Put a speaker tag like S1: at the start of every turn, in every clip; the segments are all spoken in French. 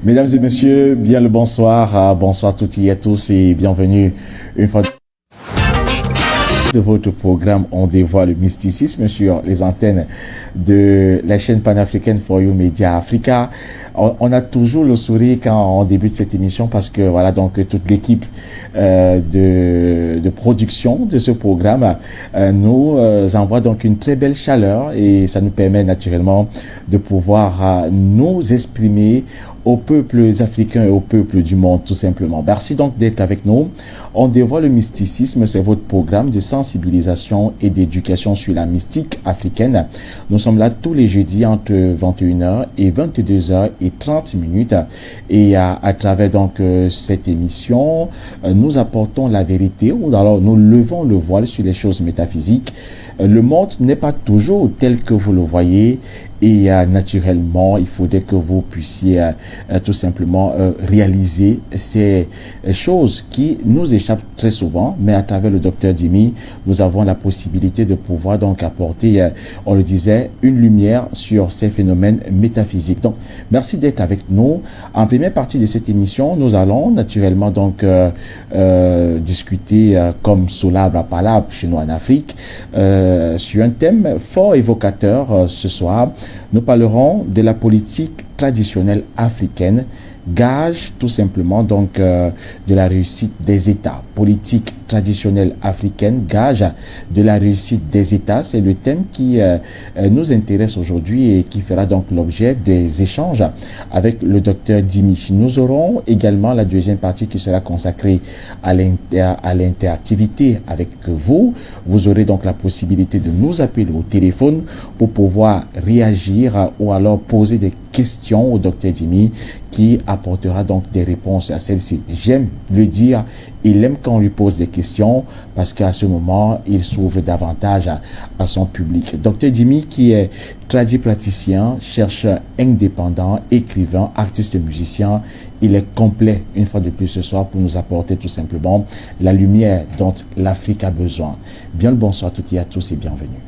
S1: Mesdames et messieurs, bien le bonsoir. Bonsoir toutes et à tous et bienvenue une fois de votre programme. On dévoile le mysticisme sur les antennes de la chaîne panafricaine For You Media Africa. On a toujours le sourire quand on débute cette émission parce que voilà, donc toute l'équipe de production de ce programme nous envoie donc une très belle chaleur et ça nous permet naturellement de pouvoir nous exprimer aux peuples africains et aux peuples du monde, tout simplement. Merci donc d'être avec nous. On dévoile le mysticisme, c'est votre programme de sensibilisation et d'éducation sur la mystique africaine. Nous sommes là tous les jeudis entre 21h et 22h30 et à travers donc cette émission, nous apportons la vérité ou alors nous levons le voile sur les choses métaphysiques. Le monde n'est pas toujours tel que vous le voyez et naturellement, il faudrait que vous puissiez tout simplement réaliser ces choses qui nous échappent très souvent, mais à travers le docteur Dimi, nous avons la possibilité de pouvoir donc apporter, on le disait, une lumière sur ces phénomènes métaphysiques. Donc, merci d'être avec nous. En première partie de cette émission, nous allons naturellement donc discuter comme Solabre à Palabre chez nous en Afrique, sur un thème fort évocateur ce soir. Nous parlerons de la politique traditionnelle africaine, gage tout simplement donc de la réussite des États. Politique traditionnelle africaine, gage de la réussite des États, c'est le thème qui nous intéresse aujourd'hui et qui fera donc l'objet des échanges avec le docteur Dimi. Nous aurons également la deuxième partie qui sera consacrée à l'interactivité avec vous. Vous aurez donc la possibilité de nous appeler au téléphone pour pouvoir réagir ou alors poser des questions au docteur Dimi qui apportera donc des réponses à celles-ci. J'aime le dire, il aime quand on lui pose des questions parce qu'à ce moment, il s'ouvre davantage à son public. Docteur Dimi qui est tradipraticien, chercheur indépendant, écrivain, artiste musicien, il est complet une fois de plus ce soir pour nous apporter tout simplement la lumière dont l'Afrique a besoin. Bien le bonsoir à toutes et à tous et bienvenue.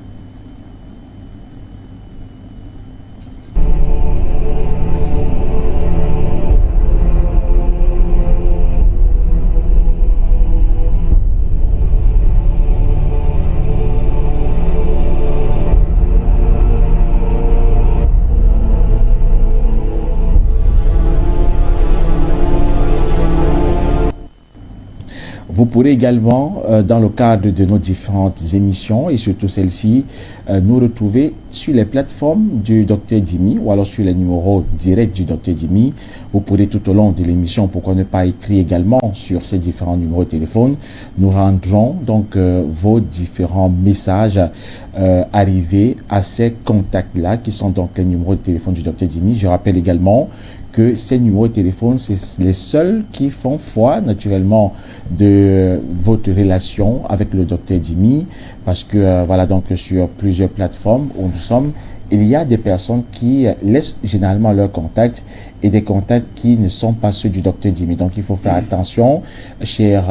S1: Vous pourrez également, dans le cadre de nos différentes émissions et surtout celle-ci, nous retrouver sur les plateformes du Dr Dimi ou alors sur les numéros directs du Dr Dimi. Vous pourrez tout au long de l'émission, pourquoi ne pas écrire également sur ces différents numéros de téléphone. Nous rendrons donc vos différents messages arrivés à ces contacts-là qui sont donc les numéros de téléphone du Dr Dimi. Je rappelle également que ces numéros de téléphone, c'est les seuls qui font foi naturellement de votre relation avec le docteur Dimi, parce que voilà, donc sur plusieurs plateformes où nous sommes, il y a des personnes qui laissent généralement leurs contacts et des contacts qui ne sont pas ceux du docteur Dimi. Donc il faut faire attention, chers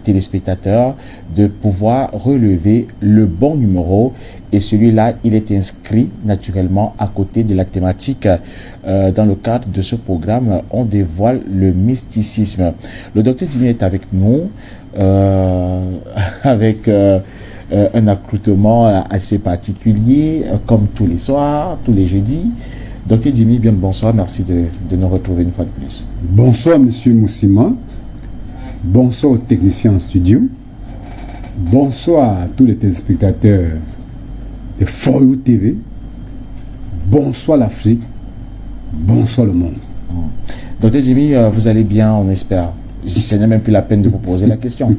S1: téléspectateurs, de pouvoir relever le bon numéro et celui-là, il est inscrit naturellement à côté de la thématique. Dans le cadre de ce programme, on dévoile le mysticisme. Le docteur Dimi est avec nous avec un accoutrement assez particulier, comme tous les soirs, tous les jeudis. Docteur Dimi, bien le bonsoir, merci de nous retrouver une fois de plus.
S2: Bonsoir Monsieur Moussima, bonsoir aux techniciens en studio, bonsoir à tous les téléspectateurs de For You TV, bonsoir l'Afrique, bonsoir le monde.
S1: Docteur Dimi, vous allez bien, on espère. Ce n'est même plus la peine de vous poser la question.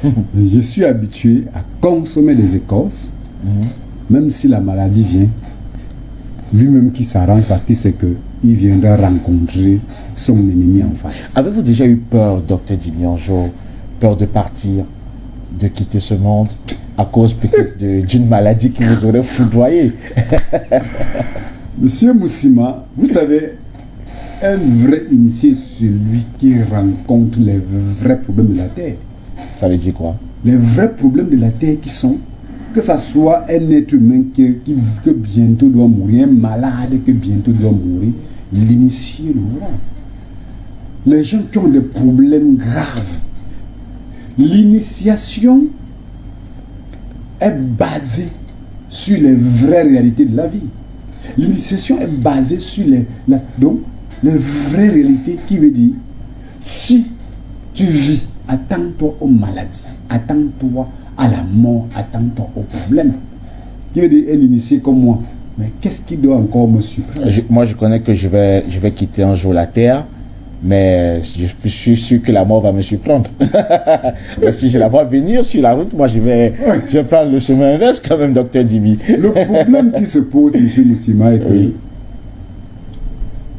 S2: Je suis habitué à consommer les écorces, même si la maladie vient, lui-même qui s'arrange parce qu'il sait qu'il viendra rencontrer son ennemi en face.
S1: Avez-vous déjà eu peur, docteur Dimi, un jour, peur de partir, de quitter ce monde, à cause peut-être d'une maladie qui vous aurait foudroyé?
S2: Monsieur Moussima, vous savez, un vrai initié, celui qui rencontre les vrais problèmes de la Terre.
S1: Ça veut dire quoi?
S2: Les vrais problèmes de la Terre qui sont, que ce soit un être humain que bientôt doit mourir, un malade que bientôt doit mourir, l'initié le voit. les gens qui ont des problèmes graves. L'initiation est basée sur les vraies réalités de la vie. L'initiation est basée sur donc, les vraies réalités qui veut dire, si tu vis, attends-toi aux maladies, attends-toi à la mort, attends-toi aux problèmes. Qui veut dire un initié comme moi. Mais qu'est-ce qui doit encore me surprendre?
S1: Moi, je connais que je vais quitter un jour la Terre, mais je suis sûr que la mort va me surprendre. Mais si je la vois venir sur la route, moi, je vais prendre le chemin inverse quand même, docteur Dimi.
S2: Le problème qui se pose, M. Moussima, est que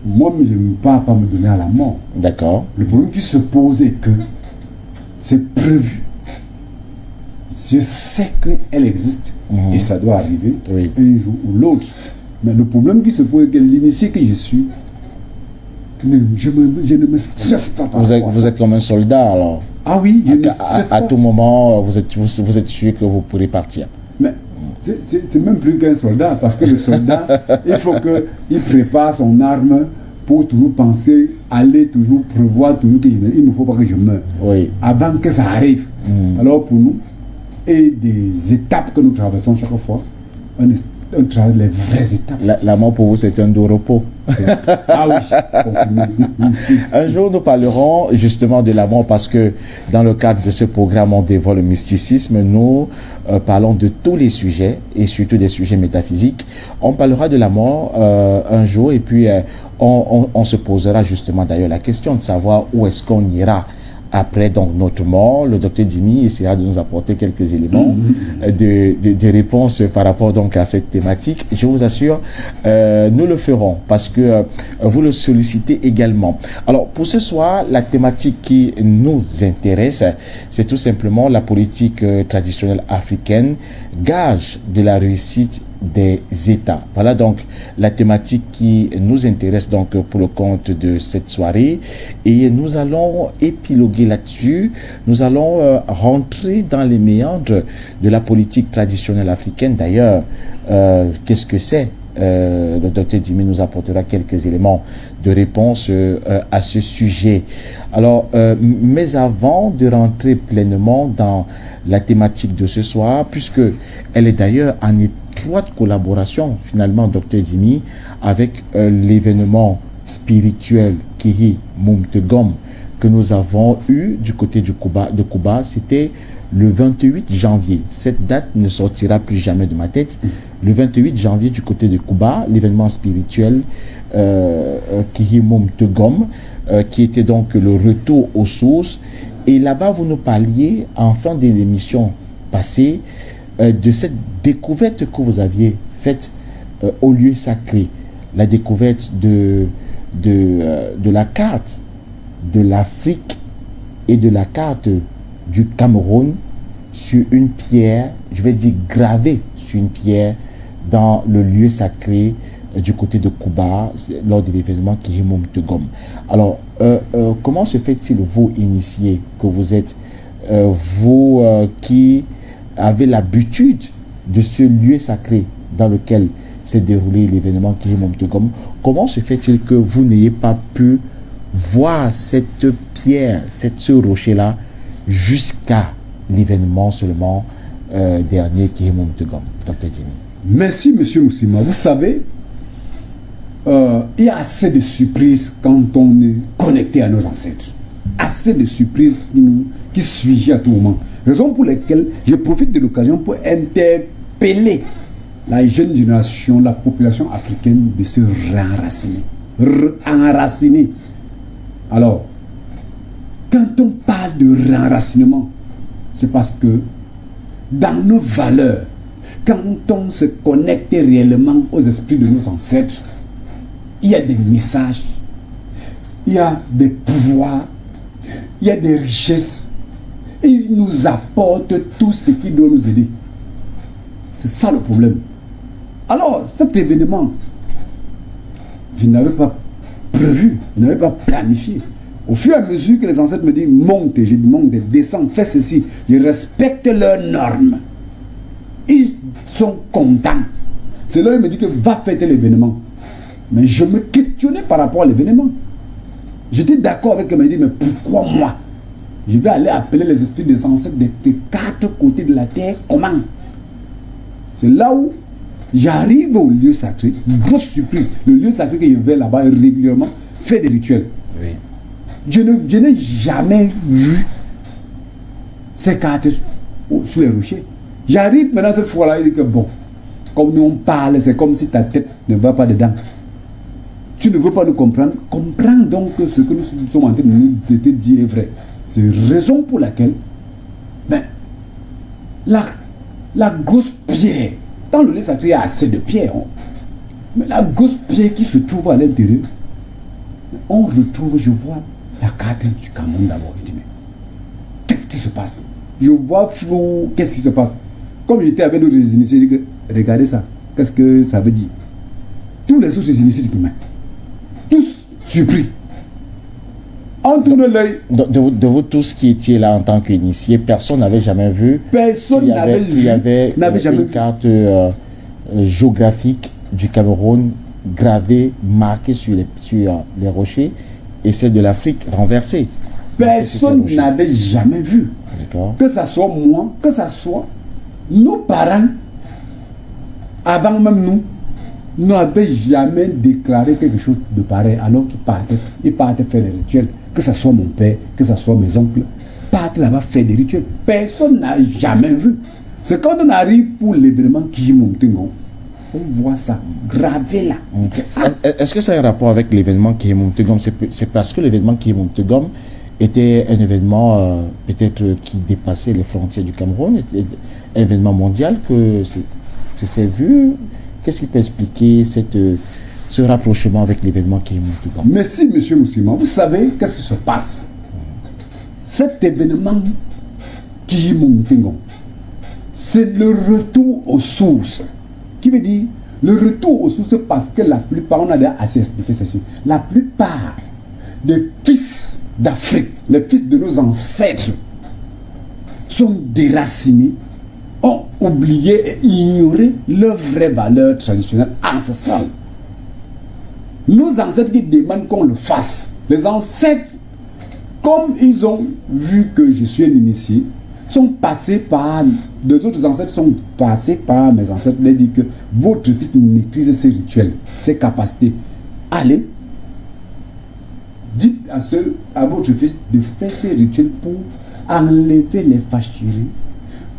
S2: moi, je ne pars pas me donner à la mort.
S1: D'accord.
S2: Le problème qui se pose est que c'est prévu. Je sais qu'elle existe et ça doit arriver un jour ou l'autre. Mais le problème qui se pose est que l'initié que je suis, je ne me stresse pas.
S1: Vous êtes comme un soldat alors?
S2: Ah oui, je ne me stresse pas.
S1: À tout moment, vous êtes sûr que vous pourrez partir.
S2: Mais c'est même plus qu'un soldat, parce que le soldat, il faut qu'il prépare son arme pour toujours penser, aller toujours prévoir, toujours il ne faut pas que je meure.
S1: Oui.
S2: Avant que ça arrive. Alors pour nous, et des étapes que nous traversons chaque fois, on travaille les vraies étapes.
S1: La mort pour vous, c'est un doux repos.
S2: Ah oui, confirmé.
S1: Un jour, nous parlerons justement de la mort parce que dans le cadre de ce programme, on dévoile le mysticisme. Nous parlons de tous les sujets et surtout des sujets métaphysiques. On parlera de la mort un jour et puis on se posera justement d'ailleurs la question de savoir où est-ce qu'on ira après donc notre mort. Le docteur Dimi essaiera de nous apporter quelques éléments de réponse par rapport donc à cette thématique. Je vous assure, nous le ferons parce que vous le sollicitez également. Alors pour ce soir, la thématique qui nous intéresse, c'est tout simplement la politique traditionnelle africaine, gage de la réussite des États. Voilà donc la thématique qui nous intéresse donc pour le compte de cette soirée et nous allons épiloguer là-dessus. Nous allons rentrer dans les méandres de la politique traditionnelle africaine. D'ailleurs, qu'est-ce que c'est? Le docteur Dimi nous apportera quelques éléments de réponse à ce sujet. Alors, mais avant de rentrer pleinement dans la thématique de ce soir, puisque elle est d'ailleurs en étroite collaboration, finalement, docteur Dimi, avec l'événement spirituel Kihi Mumtegom que nous avons eu du côté de Cuba, c'était le 28 janvier. Cette date ne sortira plus jamais de ma tête. Le 28 janvier du côté de Cuba, l'événement spirituel Kihi Mumtegom, qui était donc le retour aux sources. Et là-bas, vous nous parliez, en fin de l'émission passée, de cette découverte que vous aviez faite au lieu sacré. La découverte de la carte de l'Afrique et de la carte du Cameroun sur une pierre, je vais dire gravée sur une pierre dans le lieu sacré du côté de Cuba lors de l'événement Kihi Mumtegom. Alors, comment se fait-il, vous initiés que vous êtes, vous qui avez l'habitude de ce lieu sacré dans lequel s'est déroulé l'événement Kihi Mumtegom, comment se fait-il que vous n'ayez pas pu voir cette pierre, ce rocher-là, jusqu'à l'événement seulement dernier Kihi Mumtegom, Dr. Dimi?
S2: Merci, M. Moussima. Vous savez, il y a assez de surprises quand on est connecté à nos ancêtres. Assez de surprises qui suivent à tout moment. Raison pour laquelle je profite de l'occasion pour interpeller la jeune génération, la population africaine, de se réenraciner. Réenraciner. Alors, quand on parle de réenracinement, c'est parce que dans nos valeurs, quand on se connecte réellement aux esprits de nos ancêtres, il y a des messages, il y a des pouvoirs, il y a des richesses. Et ils nous apportent tout ce qui doit nous aider. C'est ça le problème. Alors, cet événement, je n'avais pas prévu, je n'avais pas planifié. Au fur et à mesure que les ancêtres me disent monte, je demande de descendre, fais ceci, je respecte leurs normes. Ils sont contents. C'est là qu'ils me disent que va fêter l'événement. Mais je me questionnais par rapport à l'événement. J'étais d'accord avec elle, elle m'a dit, mais pourquoi moi? Je vais aller appeler les esprits des ancêtres des 4 côtés de la terre. Comment? C'est là où j'arrive au lieu sacré. Grosse surprise. Le lieu sacré que je vais là-bas régulièrement fait des rituels.
S1: Oui.
S2: Je n'ai jamais vu ces cartes sur les rochers. J'arrive maintenant cette fois-là et je dis que bon, comme nous on parle, c'est comme si ta tête ne va pas dedans. Tu ne veux pas nous comprendre. Comprends donc que ce que nous sommes en train de nous dire est vrai. C'est la raison pour laquelle ben, la grosse pierre, dans le lait sacré, il y a assez de pierres. Hein. Mais la grosse pierre qui se trouve à l'intérieur, on retrouve, je vois la carte du Cameroun d'abord. Je dis, mais qu'est-ce qui se passe? Je vois flou, qu'est-ce qui se passe? Comme j'étais avec d'autres initiés, je dis que regardez ça, qu'est-ce que ça veut dire? Tous les autres initiés disent que mais, tous surpris. On tourne l'œil.
S1: De vous tous qui étiez là en tant qu'initié, personne n'avait jamais vu.
S2: Personne n'avait vu.
S1: Il y avait une carte géographique du Cameroun gravée, marquée sur les rochers, et celle de l'Afrique renversée.
S2: Personne n'avait jamais vu. Que ce soit moi, que ce soit nos parents, avant même nous, n'avaient jamais déclaré quelque chose de pareil, alors qu'ils partaient faire des rituels. Que ce soit mon père, que ce soit mes oncles, partent là-bas faire des rituels. Personne n'a jamais vu. C'est quand on arrive pour l'événement Kihimontengon, on voit ça gravé là.
S1: Est-ce que ça a un rapport avec l'événement Kihimontengon? C'est parce que l'événement Kihimontengon était un événement peut-être qui dépassait les frontières du Cameroun, un événement mondial que c'est vu. Qu'est-ce qui peut expliquer ce rapprochement avec l'événement Kihimontengon?
S2: Merci, monsieur Moussima. Vous savez qu'est-ce qui se passe? Cet événement Kihimontengon, c'est le retour aux sources. Qui veut dire le retour aux sources parce que la plupart, on a déjà assez expliqué ceci, la plupart des fils d'Afrique, les fils de nos ancêtres, sont déracinés, ont oublié et ignoré leurs vraies valeurs traditionnelles ancestrales. Nos ancêtres qui demandent qu'on le fasse, les ancêtres, comme ils ont vu que je suis un initié, sont passés par, deux autres ancêtres sont passés par mes ancêtres, leur dit que votre fils maîtrise ses rituels, ses capacités. Allez, dites à votre fils de faire ses rituels pour enlever les fâcheries,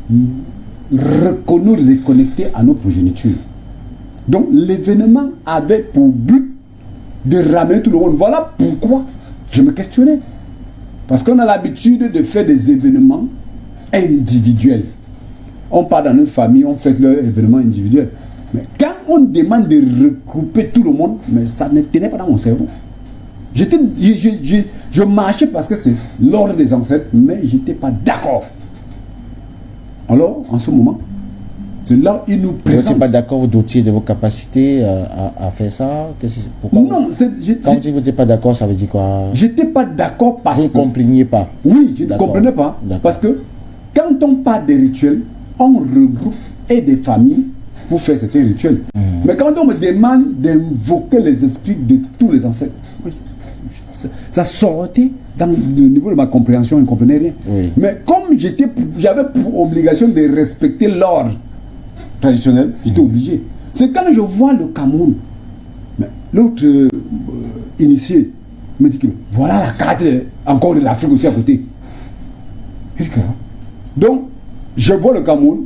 S2: nous reconnecter à nos progénitures. Donc l'événement avait pour but de ramener tout le monde. Voilà pourquoi je me questionnais. Parce qu'on a l'habitude de faire des événements individuels. On part dans une famille, on fait leur événement individuel. Mais quand on demande de regrouper tout le monde, mais ça ne tenait pas dans mon cerveau. Je marchais parce que c'est l'ordre des ancêtres, mais je n'étais pas d'accord. Alors, en ce moment, c'est là où ils nous présentent.
S1: Vous n'êtes pas d'accord, vous doutiez de vos capacités à faire ça? Pourquoi
S2: non,
S1: quand vous dites que vous n'êtes pas d'accord, ça veut dire quoi?
S2: Je n'étais pas d'accord parce que...
S1: Vous ne compreniez pas?
S2: Oui, je ne comprenais pas. Parce que quand on parle des rituels, on regroupe et des familles pour faire certains rituels. Mais quand on me demande d'invoquer les esprits de tous les ancêtres, ça sortait dans le niveau de ma compréhension, je ne comprenais rien.
S1: Oui.
S2: Mais comme j'avais pour obligation de respecter l'ordre traditionnel, j'étais obligé. C'est quand je vois le Cameroun, l'autre initié me dit que voilà la carte encore de l'Afrique aussi à côté. Donc, je vois le Cameroun,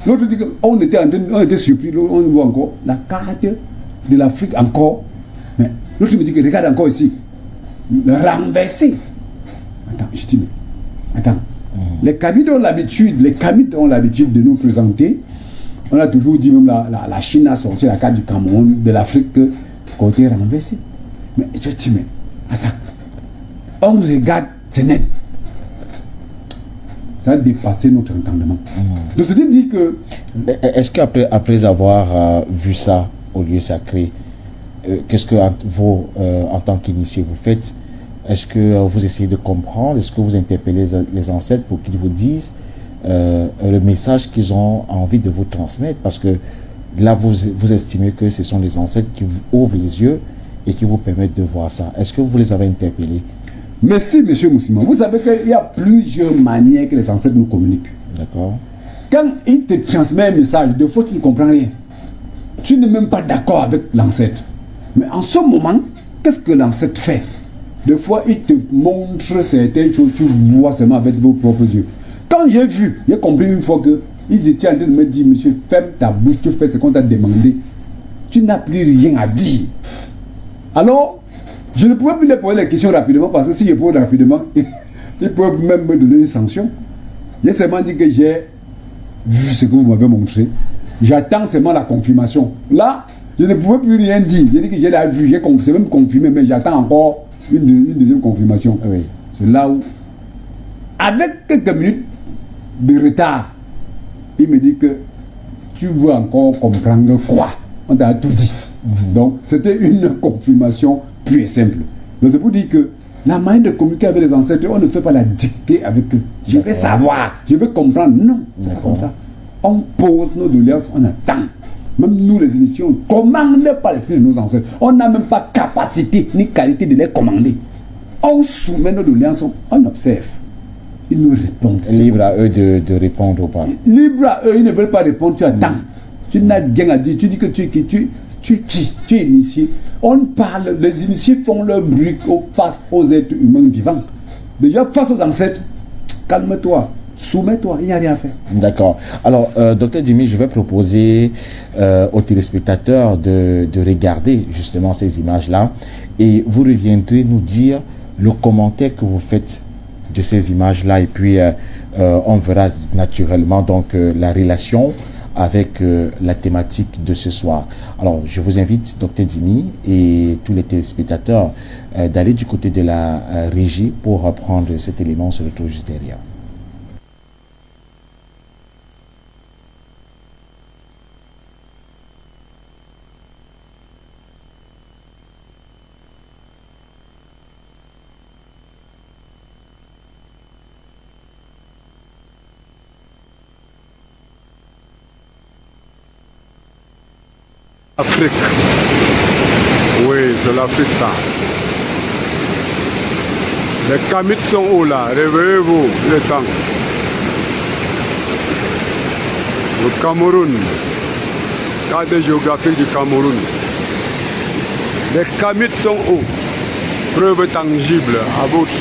S2: l'autre dit qu'on était surpris, on voit encore la carte de l'Afrique encore. Mais l'autre me dit que regarde encore ici, renversé. Attends, je dis, mais attends. Les Kamites ont l'habitude de nous présenter. On a toujours dit, même la Chine a sorti la carte du Cameroun, de l'Afrique, côté renversé. Mais je dis, mais attends. On regarde, c'est net. Ça a dépassé notre entendement. Donc, c'est dit que...
S1: Est-ce qu'après avoir vu ça au lieu sacré, qu'est-ce que vous, en tant qu'initié, vous faites? Est-ce que vous essayez de comprendre? Est-ce que vous interpellez les ancêtres pour qu'ils vous disent le message qu'ils ont envie de vous transmettre? Parce que là, vous estimez que ce sont les ancêtres qui vous ouvrent les yeux et qui vous permettent de voir ça. Est-ce que vous les avez interpellés?
S2: Merci, monsieur Moussima. Vous savez qu'il y a plusieurs manières que les ancêtres nous communiquent.
S1: D'accord.
S2: Quand il te transmet un message, des fois tu ne comprends rien. Tu n'es même pas d'accord avec l'ancêtre. Mais en ce moment, qu'est-ce que l'ancêtre fait? Des fois, il te montre certaines choses, tu vois seulement avec vos propres yeux. Quand j'ai compris une fois que ils étaient en train de me dire, monsieur, ferme ta bouche, tu fais ce qu'on t'a demandé. Tu n'as plus rien à dire. Alors, je ne pouvais plus leur poser les questions rapidement parce que si je pose rapidement, ils peuvent même me donner une sanction. J'ai seulement dit que j'ai vu ce que vous m'avez montré. J'attends seulement la confirmation. Là, je ne pouvais plus rien dire. J'ai dit que j'ai la vue, c'est même confirmé, mais j'attends encore une deuxième confirmation.
S1: Oui.
S2: C'est là où, avec quelques minutes de retard, il me dit que tu veux encore comprendre quoi? On t'a tout dit. Donc, c'était une confirmation pure et simple. Donc, c'est pour dire que la manière de communiquer avec les ancêtres, on ne fait pas la dicter avec eux. Je veux savoir, je veux comprendre. Non, c'est pas comme ça. On pose nos doléances, on attend. Même nous, les initiés, on ne commande pas l'esprit de nos ancêtres. On n'a même pas capacité ni qualité de les commander. On soumet nos doléances, on observe. Ils nous répondent.
S1: Libre à eux de répondre ou pas.
S2: Libre à eux, ils ne veulent pas répondre, tu attends. Tu n'as rien à dire, tu dis que tu es qui? Tu es qui? Tu es initié. On parle, les initiés font leur bruit face aux êtres humains vivants. Déjà, face aux ancêtres, calme-toi, soumets-toi, il n'y a rien à faire.
S1: D'accord. Alors, docteur Djimi, je vais proposer aux téléspectateurs de regarder justement ces images-là et vous reviendrez nous dire le commentaire que vous faites de ces images-là et puis on verra naturellement donc la relation avec la thématique de ce soir. Alors, je vous invite, docteur Djimi et tous les téléspectateurs, d'aller du côté de la régie pour reprendre cet élément. On se retrouve juste derrière.
S3: Afrique. Oui, c'est l'Afrique ça. Les Kamites sont où là? Réveillez-vous, le temps. Le Cameroun. Cadre géographique du Cameroun. Les Kamites sont où? Preuve tangible à votre.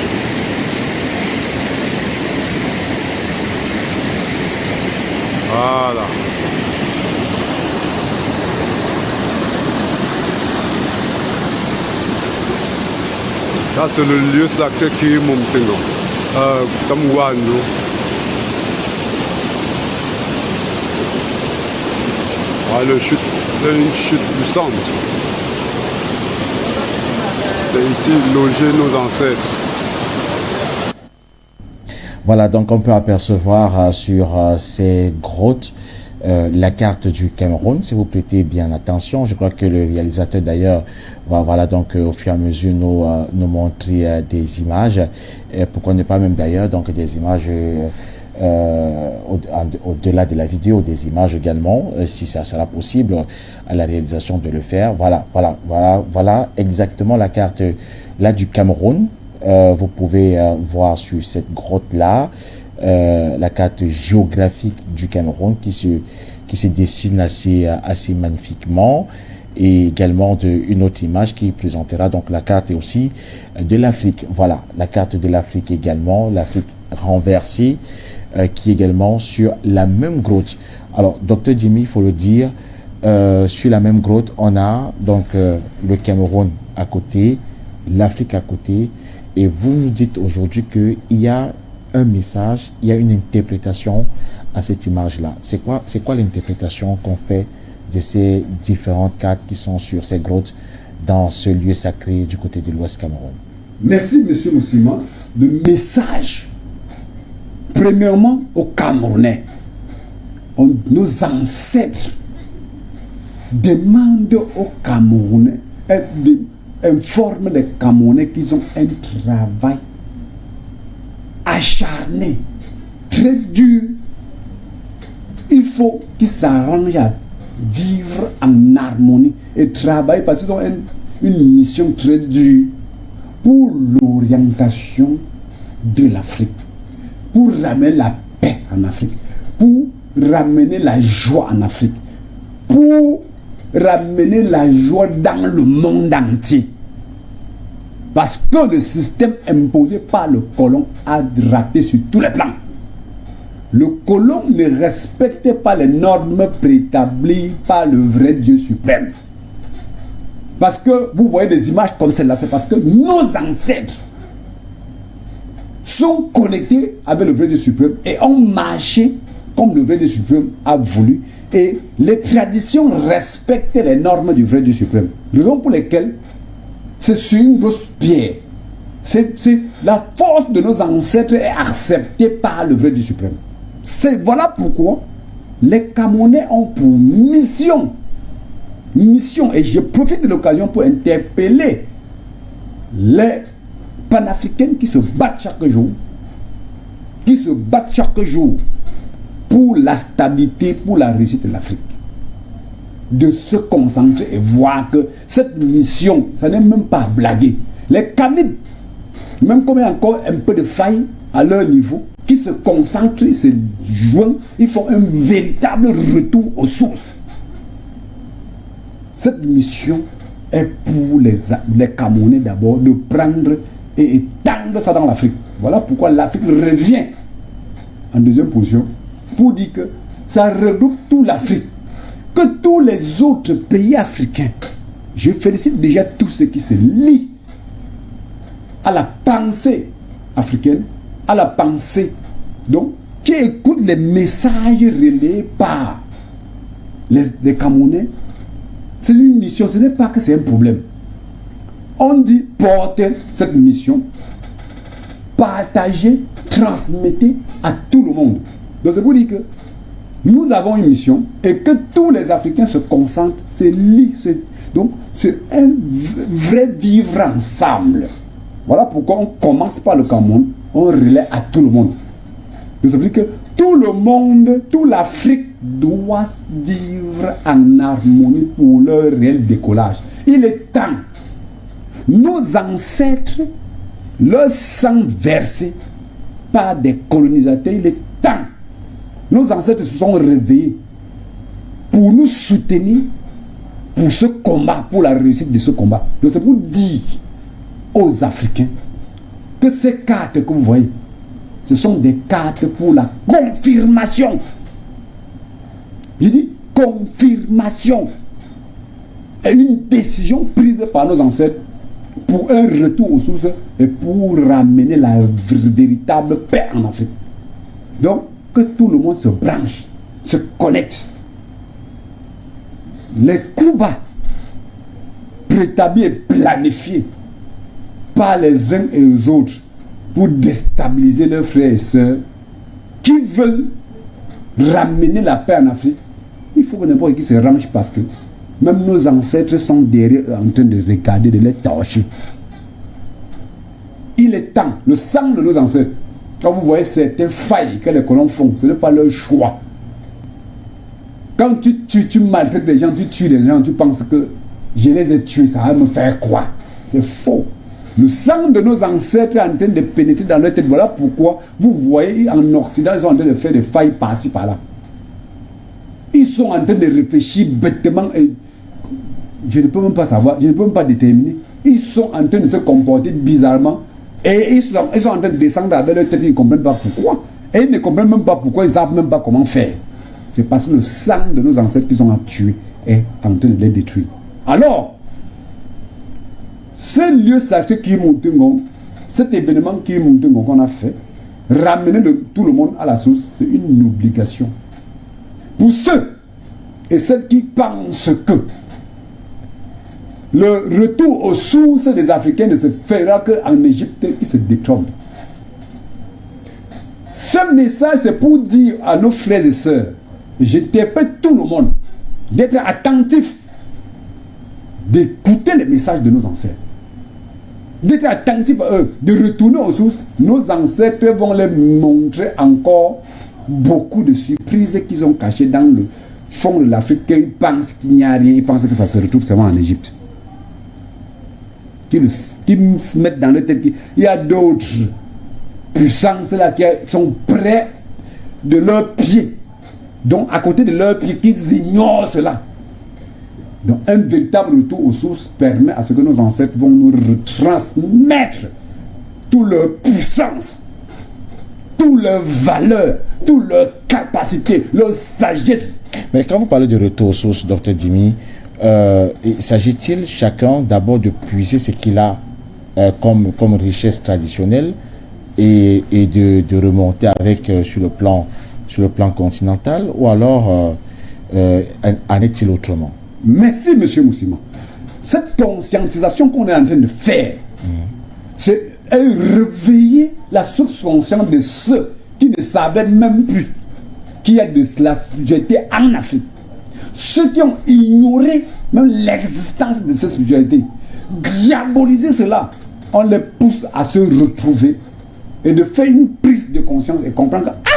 S3: Voilà. Ça c'est le lieu sacré qui est Monteno, Tamouano. Voilà une chute puissante. C'est ici loger nos ancêtres.
S1: Voilà, donc on peut apercevoir sur ces grottes la carte du Cameroun. Si vous prêtez bien attention, je crois que le réalisateur d'ailleurs va voilà donc au fur et à mesure nous montrer des images. Et pourquoi ne pas même d'ailleurs donc des images au-delà de la vidéo, des images également, si ça sera possible à la réalisation de le faire. Voilà exactement la carte là du Cameroun. Vous pouvez voir sur cette grotte là la carte géographique du Cameroun qui se dessine assez magnifiquement, et également une autre image qui présentera donc la carte aussi de l'Afrique. Voilà, la carte de l'Afrique également, l'Afrique renversée, qui est également sur la même grotte. Alors, docteur Djimi, il faut le dire, sur la même grotte, on a donc le Cameroun à côté, l'Afrique à côté, et vous nous dites aujourd'hui qu'il y a un message, il y a une interprétation à cette image-là. C'est quoi l'interprétation qu'on fait de ces différentes cartes qui sont sur ces grottes dans ce lieu sacré du côté de l'Ouest Cameroun?
S2: Merci, monsieur Moussima. Le message, premièrement, aux Camerounais. Nos ancêtres demandent aux Camerounais, informent les Camerounais qu'ils ont un travail acharné, très dur. Il faut qu'ils s'arrangent à vivre en harmonie et travailler parce qu'ils une mission très dure pour l'orientation de l'Afrique, pour ramener la paix en Afrique, pour ramener la joie en Afrique, pour ramener la joie dans le monde entier. Parce que le système imposé par le colon a raté sur tous les plans. Le colon ne respectait pas les normes préétablies par le vrai Dieu suprême. Parce que vous voyez des images comme celle-là, c'est parce que nos ancêtres sont connectés avec le vrai Dieu suprême et ont marché comme le vrai Dieu suprême a voulu. Et les traditions respectent les normes du vrai Dieu suprême. Raison pour lesquelles c'est sur une grosse pierre. C'est la force de nos ancêtres est acceptée par le vrai Dieu suprême. Voilà pourquoi les Camerounais ont pour mission, et je profite de l'occasion pour interpeller les panafricains qui se battent chaque jour, pour la stabilité, pour la réussite de l'Afrique, de se concentrer et voir que cette mission, ça n'est même pas blagué. Les Camides, même comme il y a encore un peu de faille à leur niveau, qui se concentrent, ils se joignent, ils font un véritable retour aux sources. Cette mission est pour les Camerounais d'abord de prendre et étendre ça dans l'Afrique. Voilà pourquoi l'Afrique revient en deuxième position pour dire que ça regroupe toute l'Afrique, que tous les autres pays africains. Je félicite déjà tous ceux qui se lient à la pensée africaine, à la pensée, donc, qui écoutent les messages relayés par les Camerounais. C'est une mission, ce n'est pas que c'est un problème. On dit porter cette mission, partager, transmettez à tout le monde. Donc c'est pour dire que nous avons une mission et que tous les Africains se concentrent, se lient. Donc c'est un vrai vivre ensemble. Voilà pourquoi on commence par le Cameroun, on relaie à tout le monde. Donc ça veut dire que tout le monde, toute l'Afrique doit vivre en harmonie pour leur réel décollage. Il est temps. Nos ancêtres, leur sang versé par des colonisateurs, il est temps. Nos ancêtres se sont réveillés pour nous soutenir pour ce combat, pour la réussite de ce combat. Donc c'est pour dire aux Africains que ces cartes que vous voyez, ce sont des cartes pour la confirmation. Je dis confirmation. Et une décision prise par nos ancêtres pour un retour aux sources et pour ramener la véritable paix en Afrique. Donc, que tout le monde se branche, se connecte. Les coups bas préétablis et planifiés par les uns et les autres pour déstabiliser leurs frères et sœurs qui veulent ramener la paix en Afrique, il faut que n'importe qui se range parce que même nos ancêtres sont derrière en train de regarder, de les torcher. Il est temps, le sang de nos ancêtres, quand vous voyez certaines failles que les colons font, ce n'est pas leur choix. Quand tu maltraites des gens, tu tues des gens, tu penses que je les ai tués, ça va me faire quoi? C'est faux. Le sang de nos ancêtres est en train de pénétrer dans leur tête. Voilà pourquoi vous voyez en Occident, ils sont en train de faire des failles par-ci, par-là. Ils sont en train de réfléchir bêtement et je ne peux même pas savoir, je ne peux même pas déterminer. Ils sont en train de se comporter bizarrement et ils sont en train de descendre avec leur tête, ils ne comprennent pas pourquoi. Et ils ne comprennent même pas pourquoi, ils ne savent même pas comment faire. C'est parce que le sang de nos ancêtres qui sont à tuer est en train de les détruire. Alors, ce lieu sacré qui est Montengon, cet événement qui est Montengon qu'on a fait, ramener tout le monde à la source, c'est une obligation. Pour ceux et celles qui pensent que le retour aux sources des Africains ne se fera qu'en Égypte, qui se détrompent. Ce message, c'est pour dire à nos frères et sœurs, j'interpelle tout le monde, d'être attentif, d'écouter les messages de nos ancêtres, d'être attentif à eux, de retourner aux sources. Nos ancêtres vont leur montrer encore beaucoup de surprises qu'ils ont cachées dans le fond de l'Afrique. Ils pensent qu'il n'y a rien, ils pensent que ça se retrouve seulement en Égypte. qui se mettent dans le tête. Il y a d'autres puissances là qui sont près de leurs pieds. Donc, à côté de leurs pieds, qu'ils ignorent cela. Donc, un véritable retour aux sources permet à ce que nos ancêtres vont nous retransmettre toute leur puissance, toute leur valeur, toute leur capacité, leur sagesse.
S1: Mais quand vous parlez de retour aux sources, Dr Dimi, s'agit-il chacun d'abord de puiser ce qu'il a comme richesse traditionnelle et de remonter avec sur le plan continental, ou alors en est-il autrement?
S2: Merci, M. Moussima. Cette conscientisation qu'on est en train de faire, c'est réveiller la source consciente de ceux qui ne savaient même plus qu'il y a de la spiritualité en Afrique. Ceux qui ont ignoré même l'existence de cette spiritualité, diaboliser cela, on les pousse à se retrouver et de faire une prise de conscience et comprendre que,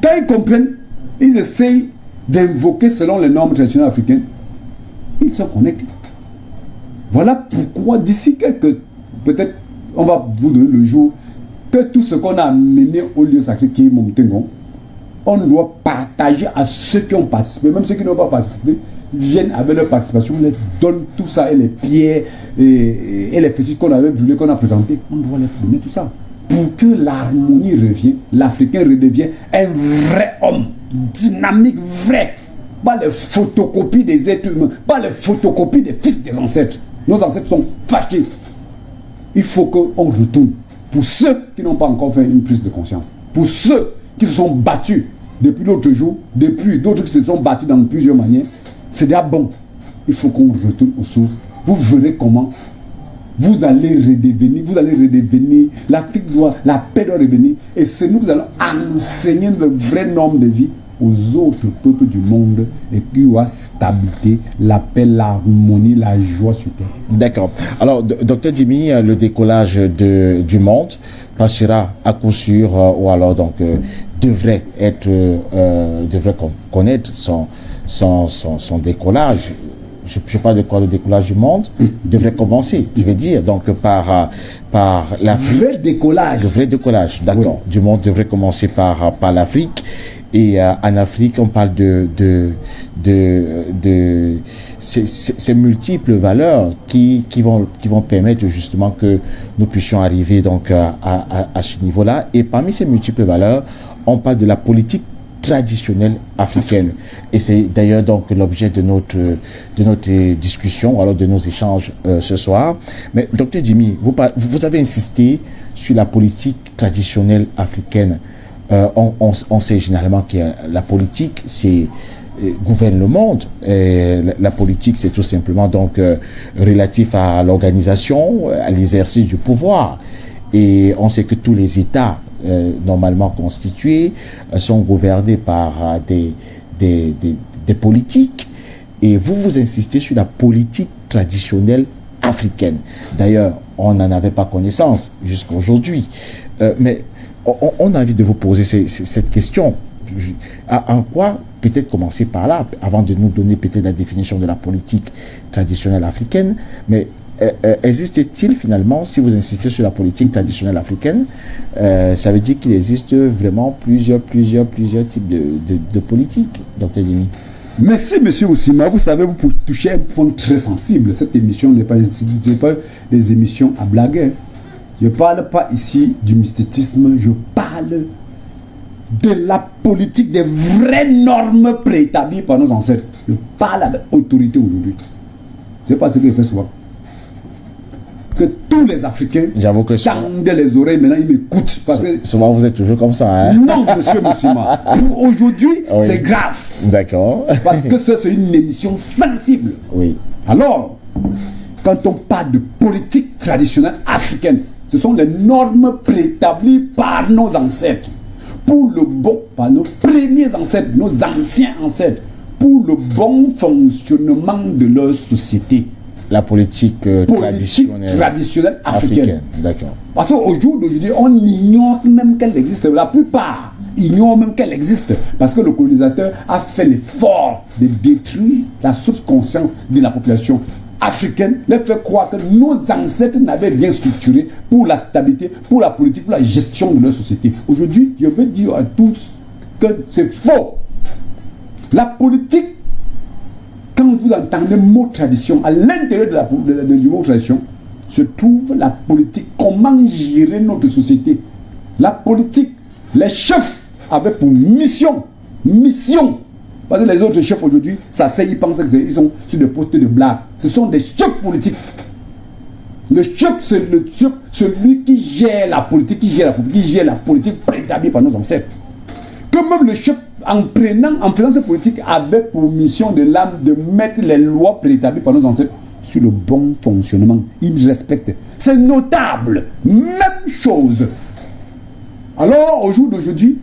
S2: quand ils comprennent, ils essayent d'invoquer selon les normes traditionnelles africaines, ils sont connectés. Voilà pourquoi d'ici quelques, peut-être on va vous donner le jour, que tout ce qu'on a amené au lieu sacré qui est Montengon, on doit partager à ceux qui ont participé, même ceux qui n'ont pas participé, viennent avec leur participation, on les donne tout ça, et les pierres et les petits qu'on avait brûlés, qu'on a présentés, on doit les donner tout ça. Pour que l'harmonie revienne, l'Africain redevient un vrai homme, dynamique, vrai. Pas les photocopies des êtres humains, pas les photocopies des fils des ancêtres. Nos ancêtres sont fâchés. Il faut qu'on retourne. Pour ceux qui n'ont pas encore fait une prise de conscience, pour ceux qui se sont battus depuis l'autre jour, depuis d'autres qui se sont battus dans plusieurs manières, c'est déjà bon. Il faut qu'on retourne aux sources. Vous verrez comment vous allez redevenir, l'Afrique la paix doit revenir, et c'est nous qui allons enseigner le vrai norme de vie aux autres peuples du monde, et qu'il y aura stabilité, la paix, l'harmonie, la joie sur terre.
S1: D'accord. Alors, Dr Dimi, le décollage du monde passera à coup sûr, ou alors donc devrait connaître son décollage. Je ne sais pas de quoi le décollage du monde devrait commencer, je vais dire, donc par l'Afrique. Le vrai décollage, d'accord. Oui. Du monde devrait commencer par l'Afrique. Et en Afrique, on parle de ces multiples valeurs qui vont permettre justement que nous puissions arriver donc à ce niveau-là. Et parmi ces multiples valeurs, on parle de la politique traditionnelle africaine. Et c'est d'ailleurs donc l'objet de notre discussion, alors de nos échanges ce soir. Mais Dr Dimi, vous avez insisté sur la politique traditionnelle africaine. On sait généralement que la politique, c'est gouverne le monde. La politique, c'est tout simplement donc relatif à l'organisation, à l'exercice du pouvoir. Et on sait que tous les États normalement constitués sont gouvernés par des politiques. Et vous insistez sur la politique traditionnelle africaine. D'ailleurs, on n'en avait pas connaissance jusqu'à aujourd'hui. Mais on a envie de vous poser cette question. En quoi, peut-être commencer par là, avant de nous donner peut-être la définition de la politique traditionnelle africaine, mais existe-t-il finalement, si vous insistez sur la politique traditionnelle africaine, ça veut dire qu'il existe vraiment plusieurs types de politiques, Dr Dimi?
S2: Merci, M. Moussima. Vous savez, vous touchez un point très sensible. Cette émission n'est pas des émissions à blaguer. Je ne parle pas ici du mysticisme, je parle de la politique, des vraies normes préétablies par nos ancêtres. Je parle avec autorité aujourd'hui. Ce n'est pas ce que je fais souvent. Que tous les Africains tendent les oreilles, maintenant ils m'écoutent.
S1: Souvent vous êtes toujours comme ça, hein?
S2: Non, monsieur Moussima. Pour aujourd'hui, oui. C'est grave.
S1: D'accord.
S2: Parce que c'est une émission sensible.
S1: Oui.
S2: Alors, quand on parle de politique traditionnelle africaine, ce sont les normes préétablies par nos ancêtres. Pour le bon, par nos premiers ancêtres, nos anciens ancêtres, pour le bon fonctionnement de leur société.
S1: La politique traditionnelle
S2: africaine.
S1: D'accord.
S2: Parce qu'au jour d'aujourd'hui, on ignore même qu'elle existe. La plupart ignorent même qu'elle existe. Parce que le colonisateur a fait l'effort de détruire la source conscience de la population. africaine leur fait croire que nos ancêtres n'avaient rien structuré pour la stabilité, pour la politique, pour la gestion de leur société. Aujourd'hui, je veux dire à tous que c'est faux. La politique, quand vous entendez le mot tradition, à l'intérieur du mot tradition, se trouve la politique, comment gérer notre société. La politique, les chefs avaient pour mission, parce que les autres chefs aujourd'hui, ça c'est, ils pensent qu'ils sont sur des postes de blague. Ce sont des chefs politiques. Le chef, c'est celui qui gère la politique, qui gère la politique préétablie par nos ancêtres. Que même le chef, en faisant cette politique, avait pour mission de mettre les lois préétablies par nos ancêtres sur le bon fonctionnement. Ils respectent. C'est notable. Même chose. Alors, au jour d'aujourd'hui,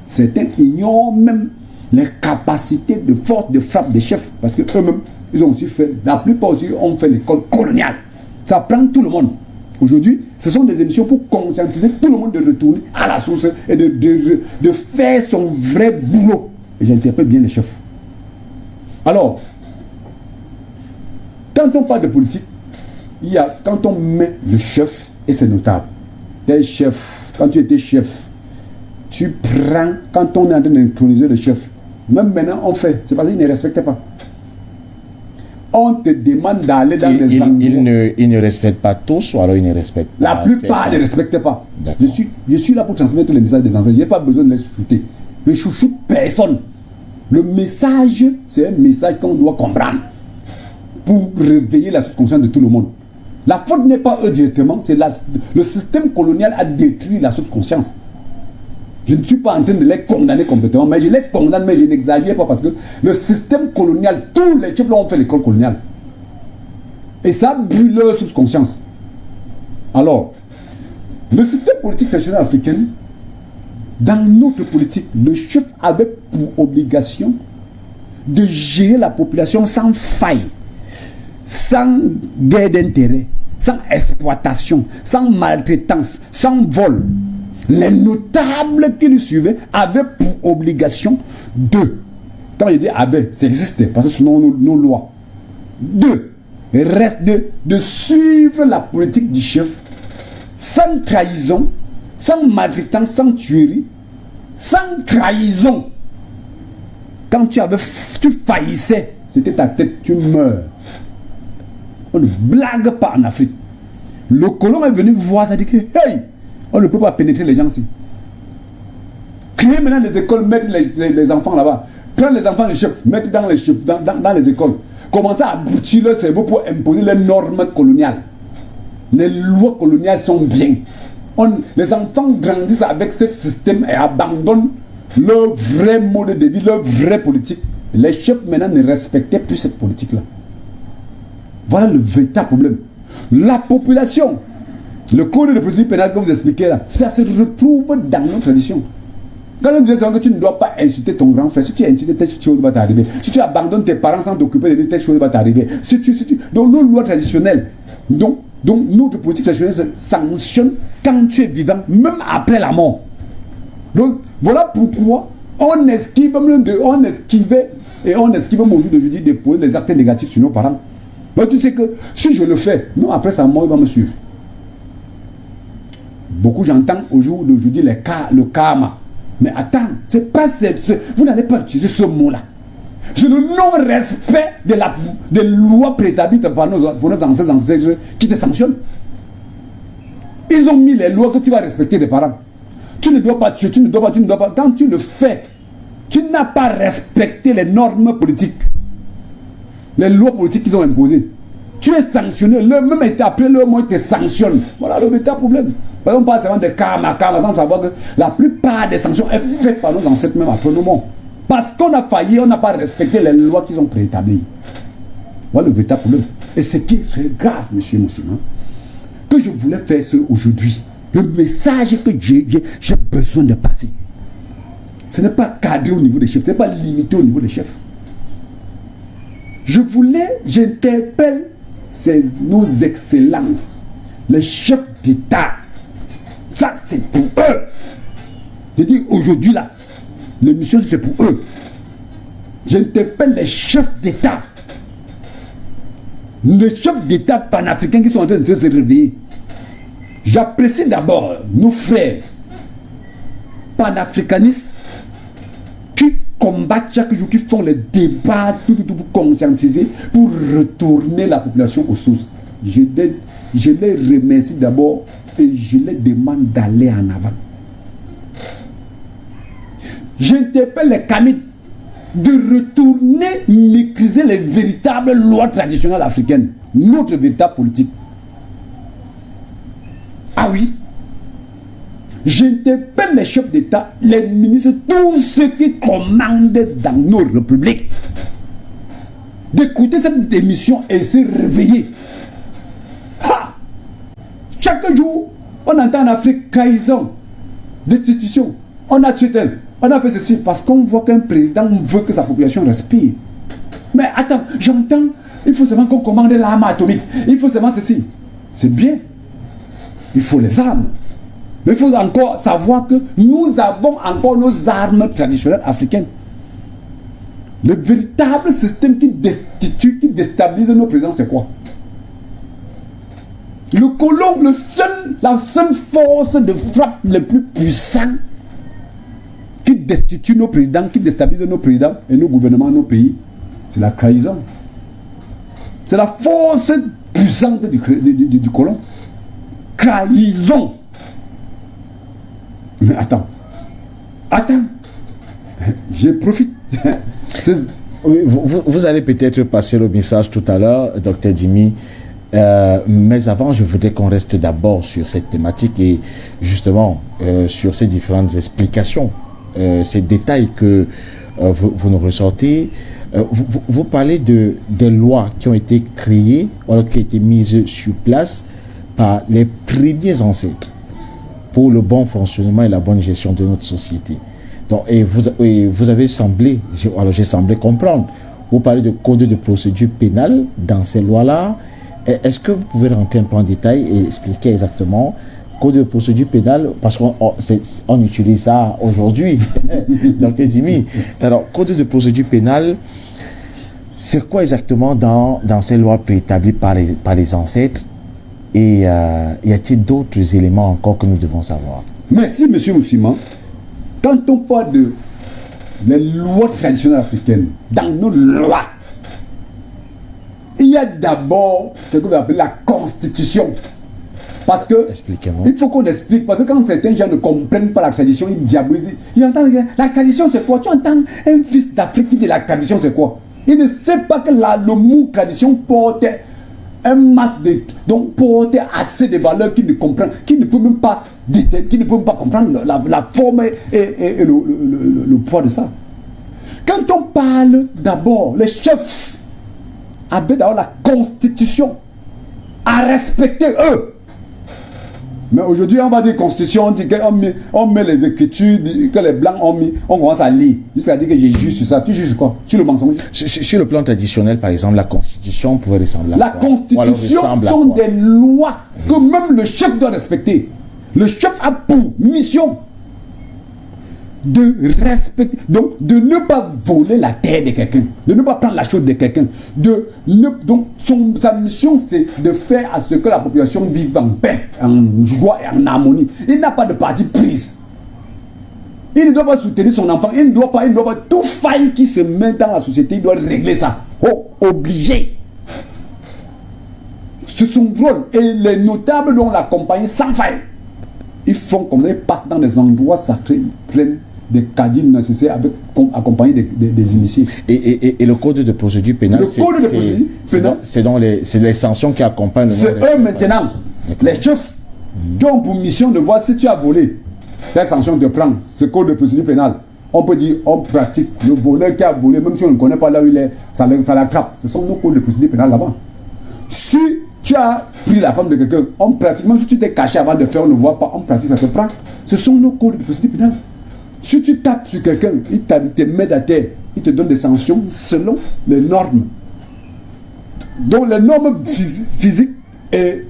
S2: certains ignorent même les capacités de force de frappe des chefs, parce qu'eux-mêmes, ils ont aussi fait, la plupart aussi ont fait l'école coloniale. Ça prend tout le monde. Aujourd'hui, ce sont des émissions pour conscientiser tout le monde de retourner à la source et de faire son vrai boulot. Et j'interprète bien les chefs. Alors, quand on parle de politique, quand on met le chef, et c'est notable, tes chefs, quand tu étais chef, tu prends, quand on est en train d'introniser le chef, même maintenant on fait, c'est parce qu'il ne respecte pas. On te demande d'aller dans les endroits.
S1: Il ne respecte pas tous, ou alors il ne respecte pas.
S2: La plupart ne respectent pas. Je suis là pour transmettre les messages des anciens. Je n'ai pas besoin de les chouchouter. Je chouchoute personne. Le message, c'est un message qu'on doit comprendre pour réveiller la subconscience de tout le monde. La faute n'est pas eux directement, c'est le système colonial a détruit la subconscience. Je ne suis pas en train de les condamner complètement, mais je les condamne, mais je n'exagère pas parce que le système colonial, tous les chefs ont fait l'école coloniale. Et ça brûle leur subconscience. Alors, le système politique national africain, dans notre politique, le chef avait pour obligation de gérer la population sans faille, sans guerre d'intérêt, sans exploitation, sans maltraitance, sans vol. Les notables qui le suivaient avaient pour obligation quand je dis avait, ça existait, parce que sinon nos lois, de suivre la politique du chef sans trahison, sans maltraitance, sans tuerie, sans trahison. Quand tu faillissais, c'était ta tête, tu meurs. On ne blague pas en Afrique. Le colon est venu voir ça, dit que hey, on ne peut pas pénétrer les gens ici. Créer maintenant les écoles, mettre les enfants là-bas. Prendre les enfants des chefs, mettre dans les écoles. Commencer à abrutir leur cerveau pour imposer les normes coloniales. Les lois coloniales sont bien. Les enfants grandissent avec ce système et abandonnent leur vrai mode de vie, leur vraie politique. Les chefs maintenant ne respectaient plus cette politique-là. Voilà le véritable problème. La population. Le code de procédure pénale que vous expliquez là, ça se retrouve dans nos traditions. Quand on disait que tu ne dois pas insulter ton grand frère, si tu insultes, telle chose va t'arriver. Si tu abandonnes tes parents sans t'occuper de telle chose va t'arriver. Donc nos lois traditionnelles, donc notre politique traditionnelle se sanctionne quand tu es vivant, même après la mort. Donc voilà pourquoi on esquive et on esquive même aujourd'hui de poser des actes négatifs sur nos parents. Mais tu sais que si je le fais, non, après sa mort, il va me suivre. Beaucoup j'entends au jour d'aujourd'hui le karma. Mais attends, vous n'allez pas utiliser ce mot-là. C'est le non-respect des lois préétablies par nos ancêtres qui te sanctionnent. Ils ont mis les lois que tu vas respecter des parents. Tu ne dois pas tuer, tu ne dois pas. Quand tu le fais, tu n'as pas respecté les normes politiques. Les lois politiques qu'ils ont imposées. Tu es sanctionné, même après leur mot, ils te sanctionnent. Voilà le véritable problème. Par exemple, on parle seulement de karma sans savoir que la plupart des sanctions sont faites par nos ancêtres, même après nos morts. Parce qu'on a failli, on n'a pas respecté les lois qu'ils ont préétablies. Voilà le véritable problème. Et ce qui est très grave, monsieur Moussima, que je voulais faire aujourd'hui, le message que j'ai besoin de passer, ce n'est pas cadré au niveau des chefs, ce n'est pas limité au niveau des chefs. J'interpelle nos excellences, les chefs d'État. Ça, c'est pour eux. Je dis aujourd'hui là, l'émission c'est pour eux. J'interpelle les chefs d'État. les chefs d'État panafricains qui sont en train de se réveiller. J'apprécie d'abord nos frères panafricanistes qui combattent chaque jour, qui font les débats tout pour conscientiser, pour retourner la population aux sources. Je les remercie d'abord et je les demande d'aller en avant. J'interpelle les Kamites de retourner maîtriser les véritables lois traditionnelles africaines, notre véritable politique. Ah oui, j'interpelle les chefs d'État, les ministres, tous ceux qui commandent dans nos républiques, d'écouter cette émission et se réveiller. Ha! Chaque jour, on entend en Afrique trahison, destitution, on a tué tel, on a fait ceci parce qu'on voit qu'un président veut que sa population respire. Mais attends, j'entends, il faut seulement qu'on commande l'arme atomique, il faut seulement ceci. C'est bien. Il faut les armes. Mais il faut encore savoir que nous avons encore nos armes traditionnelles africaines. Le véritable système qui destitue, qui déstabilise nos présidents, c'est quoi? Le colon, la seule force de frappe le plus puissant qui destitue nos présidents, qui déstabilise nos présidents et nos gouvernements, nos pays, c'est la trahison. C'est la force puissante du colon. Trahison. Mais attends, je profite.
S1: Oui, vous allez peut-être passer le message tout à l'heure, Dr Dimi, mais avant, je voudrais qu'on reste d'abord sur cette thématique et justement sur ces différentes explications, ces détails que vous nous ressortez. Vous parlez des lois qui ont été créées, qui ont été mises sur place par les premiers ancêtres pour le bon fonctionnement et la bonne gestion de notre société. Donc, et vous avez semblé, j'ai semblé comprendre, vous parlez de code de procédure pénale dans ces lois-là. Est-ce que vous pouvez rentrer un peu en détail et expliquer exactement code de procédure pénale, parce qu'on utilise ça aujourd'hui, Dr Dimi. Alors, code de procédure pénale, c'est quoi exactement dans ces lois préétablies par les ancêtres? Et y a-t-il d'autres éléments encore que nous devons savoir?
S2: Merci, M. Moussima. Quand on parle de les lois traditionnelles africaines, dans nos lois, il y a d'abord ce que vous appelez la Constitution. Parce que, il faut qu'on explique, parce que quand certains gens ne comprennent pas la tradition, ils diabolisent. Ils entendent, la tradition c'est quoi? Tu entends un fils d'Afrique qui dit la tradition c'est quoi? Il ne sait pas que le mot tradition porte un masse donc porte assez de valeurs qu'il ne comprend, qu'il ne peut même pas comprendre la forme et le poids de ça. Quand on parle d'abord, les chefs avaient d'abord la Constitution à respecter eux. Mais aujourd'hui, on va dire Constitution, on dit qu'on met les écritures que les Blancs ont mis, on commence à lire. Jusqu'à dire que j'ai juge sur ça. Tu juges sur quoi? Sur le mensonge?
S1: Sur le plan traditionnel, par exemple, la Constitution pouvait ressembler à quoi?
S2: La Constitution sont des lois que même le chef doit respecter. Le chef a pour mission de respecter, donc de ne pas voler la terre de quelqu'un, de ne pas prendre la chose de quelqu'un, donc sa mission c'est de faire à ce que la population vive en paix, en joie et en harmonie. Il n'a pas de parti prise. Il ne doit pas soutenir son enfant, il ne doit pas tout faille qui se met dans la société, il doit régler ça. Obligé. C'est son rôle. Et les notables dont l'accompagner sans faille, ils font comme ça, ils passent dans des endroits sacrés, ils prennent des cadines nécessaires accompagnés des initiés.
S1: Et le code de procédure pénale, c'est les sanctions qui accompagnent le
S2: c'est eux maintenant, les chefs, qui ont pour mission de voir si tu as volé, quelle sanction te prend, ce code de procédure pénale. On peut dire, on pratique, le voleur qui a volé, même si on ne connaît pas là où il est, ça l'attrape. Ce sont nos codes de procédure pénale là-bas. Si tu as pris la femme de quelqu'un, on pratique, même si tu t'es caché avant de faire, on ne voit pas, on pratique, ça te prend. Ce sont nos codes de procédure pénale. Si tu tapes sur quelqu'un, il te met à terre, il te donne des sanctions selon les normes. Donc les normes physiques et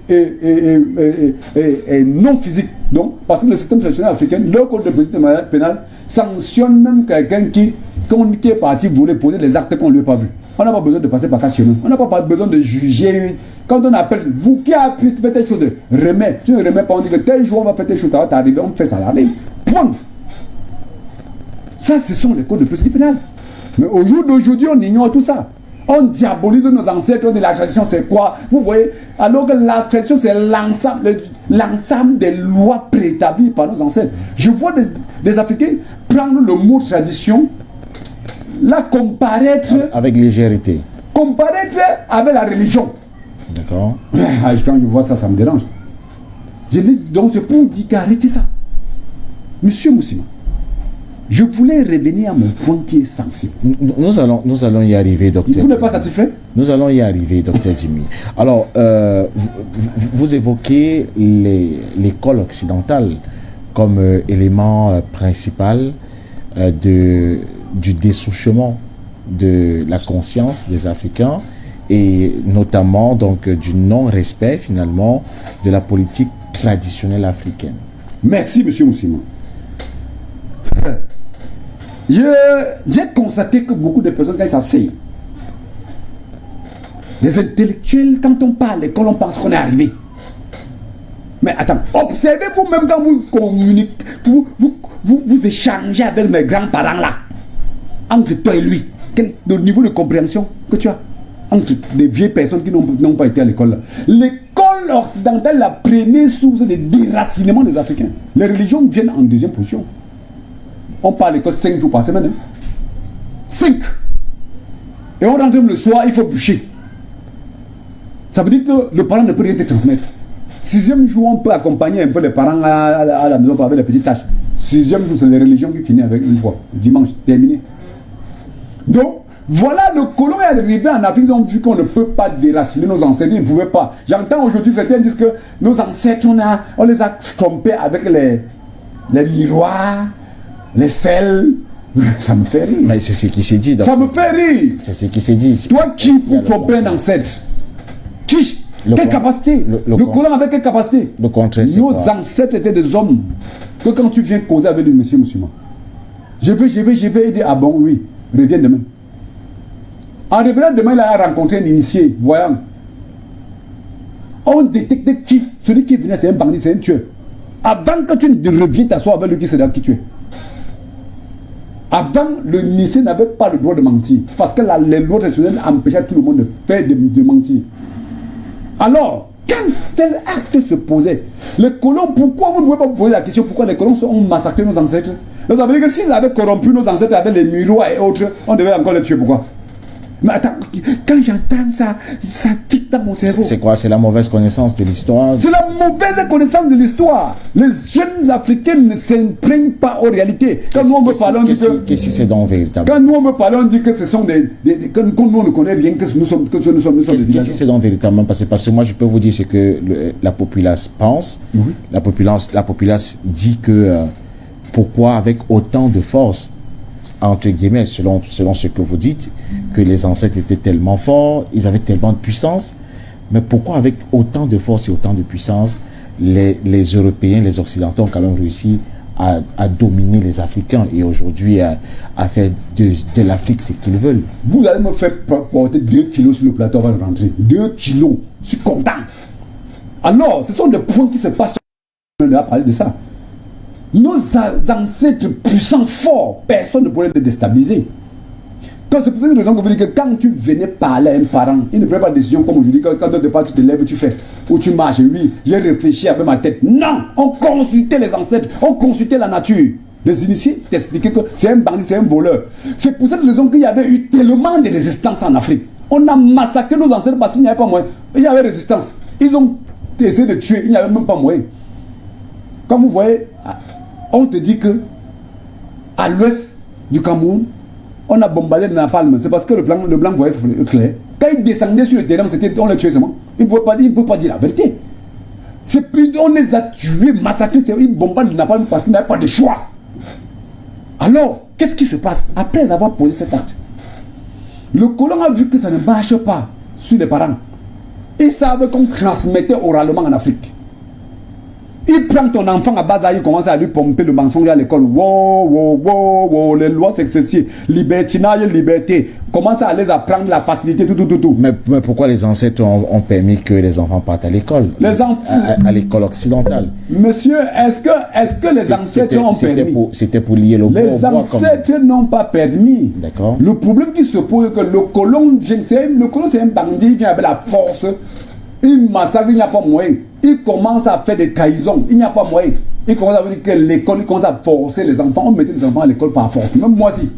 S2: non physiques. Donc, parce que le système traditionnel africain, le code de procédure pénale sanctionne même quelqu'un qui qui est parti voler, poser les actes qu'on ne lui a pas vus. On n'a pas besoin de passer par quatre chemins. On n'a pas besoin de juger. Quand on appelle, vous qui a pu faire telle chose, remets. Tu ne remets pas, on dit que tel jour on va faire telle chose, ça va t'arriver, on fait ça, ça arrive. Point. Ça, ce sont les codes de procédure pénale. Mais au jour d'aujourd'hui, on ignore tout ça. On diabolise nos ancêtres, on dit la tradition c'est quoi? Vous voyez, alors que la tradition c'est l'ensemble des lois préétablies par nos ancêtres. Je vois des Africains prendre le mot tradition, là comparaître...
S1: Avec légèreté.
S2: Comparaître avec la religion.
S1: D'accord.
S2: Quand je vois ça, ça me dérange. Donc c'est pour dire qu'arrêtez ça. Monsieur Moussima, je voulais revenir à mon point qui est sensible.
S1: Nous allons y arriver, docteur.
S2: Vous n'êtes pas satisfait?
S1: Nous allons y arriver, docteur Djimi. Alors, vous évoquez l'école occidentale comme élément principal du dessouchement de la conscience des Africains et notamment donc du non-respect finalement de la politique traditionnelle africaine.
S2: Merci, monsieur Moussima. J'ai constaté que beaucoup de personnes, quand ils s'asseyent, les intellectuels, quand on parle à l'école, on pense qu'on est arrivé. Mais attends, observez vous-même quand vous communiquez, vous échangez avec mes grands-parents là, entre toi et lui, quel le niveau de compréhension que tu as entre les vieilles personnes qui n'ont pas été à l'école là. L'école occidentale est la première source de déracinement des Africains. Les religions viennent en deuxième position. On parle à l'école 5 jours par semaine. Hein? 5. Et on rentre le soir, il faut bûcher. Ça veut dire que le parent ne peut rien te transmettre. 6e jour, on peut accompagner un peu les parents à la maison avec les petites tâches. 6e jour, c'est les religions qui finissent avec une fois. Dimanche, terminé. Donc, voilà, le colon est arrivé en Afrique, ils ont vu qu'on ne peut pas déraciner nos ancêtres, ils ne pouvaient pas. J'entends aujourd'hui certains disent que nos ancêtres, on les a trompés avec les miroirs, les sels. Ça me fait rire.
S1: Mais c'est ce qui s'est dit.
S2: Ça me fait rire.
S1: C'est ce qui s'est dit.
S2: Toi qui pour tromper un ancêtre? Qui? Quelle capacité? Le colon avait quelle capacité?
S1: Le contraire, c'est
S2: nos
S1: quoi?
S2: ancêtres étaient des hommes. Que quand tu viens causer avec le monsieur Moussima, je vais, il dit, ah bon, oui, reviens demain. En revenant demain, il a rencontré un initié, voyant. On détectait qui? Celui qui venait, c'est un bandit, c'est un tueur. Avant que tu ne reviennes t'asseoir avec lui, qui c'est là qui tu es. Avant, le initié n'avait pas le droit de mentir. Parce que les lois traditionnelles empêchaient tout le monde de mentir. Alors, quand tel acte se posait, les colons, pourquoi vous ne pouvez pas vous poser la question pourquoi les colons ont massacré nos ancêtres? Ça veut dire que s'ils avaient corrompu nos ancêtres avec les miroirs et autres, on devait encore les tuer. Pourquoi? Mais attends, quand j'entends ça, ça tique dans mon cerveau.
S1: C'est quoi? C'est la mauvaise connaissance de l'histoire?
S2: C'est la mauvaise connaissance de l'histoire. Les jeunes Africains ne s'imprègnent pas aux réalités. Quand nous on veut parler, on dit que...
S1: Qu'est-ce que c'est donc véritable?
S2: Quand nous on veut parler, on dit que ce sont quand nous on ne connaît rien, que nous sommes des villageois.
S1: Qu'est-ce que c'est donc véritablement? Parce que moi je peux vous dire ce que la populace pense. Oui. La populace dit que pourquoi avec autant de force, entre guillemets, selon ce que vous dites, que les ancêtres étaient tellement forts, ils avaient tellement de puissance, mais pourquoi avec autant de force et autant de puissance, les Européens, les Occidentaux ont quand même réussi à dominer les Africains et aujourd'hui à faire de l'Afrique ce qu'ils veulent?
S2: Vous allez me faire porter 2 kilos sur le plateau avant de rentrer. 2 kilos, je suis content. Alors, ce sont des points qui se passent. On a parlé de ça. Nos ancêtres puissants, forts, personne ne pourrait les déstabiliser. C'est pour cette raison que vous dites que quand tu venais parler à un parent, il ne prend pas de décision comme aujourd'hui. Quand tu te parles, tu te lèves, tu fais. Ou tu marches. Oui, j'ai réfléchi avec ma tête. Non, on consultait les ancêtres, on consultait la nature. Les initiés t'expliquaient que c'est un bandit, c'est un voleur. C'est pour cette raison qu'il y avait eu tellement de résistance en Afrique. On a massacré nos ancêtres parce qu'il n'y avait pas moyen. Il y avait résistance. Ils ont essayé de tuer, il n'y avait même pas moyen. Comme vous voyez, on te dit que à l'ouest du Cameroun, on a bombardé le napalm. C'est parce que le blanc voyait clair. Quand il descendait sur le terrain, on les tuait seulement. Il ne peut pas dire la vérité. On les a tués, massacrés. Ils bombardent le napalm parce qu'ils n'avaient pas de choix. Alors, qu'est-ce qui se passe après avoir posé cet acte? Le colon a vu que ça ne marche pas sur les parents. Il savait qu'on transmettait oralement en Afrique. Il prend ton enfant à bas âge, il commence à lui pomper le mensonge à l'école. Wow, les lois c'est ceci, libertinage, liberté. Commence à les apprendre la facilité, tout.
S1: Mais pourquoi les ancêtres ont permis que les enfants partent à l'école?
S2: Les enfants.
S1: À l'école occidentale.
S2: Monsieur, est-ce que les ancêtres ont permis?
S1: C'était pour lier le bois.
S2: Les ancêtres n'ont pas permis.
S1: D'accord.
S2: Le problème qui se pose, c'est que le colon vient, c'est un bandit, il vient avec la force. Il massacre, il n'y a pas moyen. Il commence à faire des trahisons, il n'y a pas moyen. Il commence à dire que l'école, il commence à forcer les enfants. On mettait les enfants à l'école par force. Même moi aussi.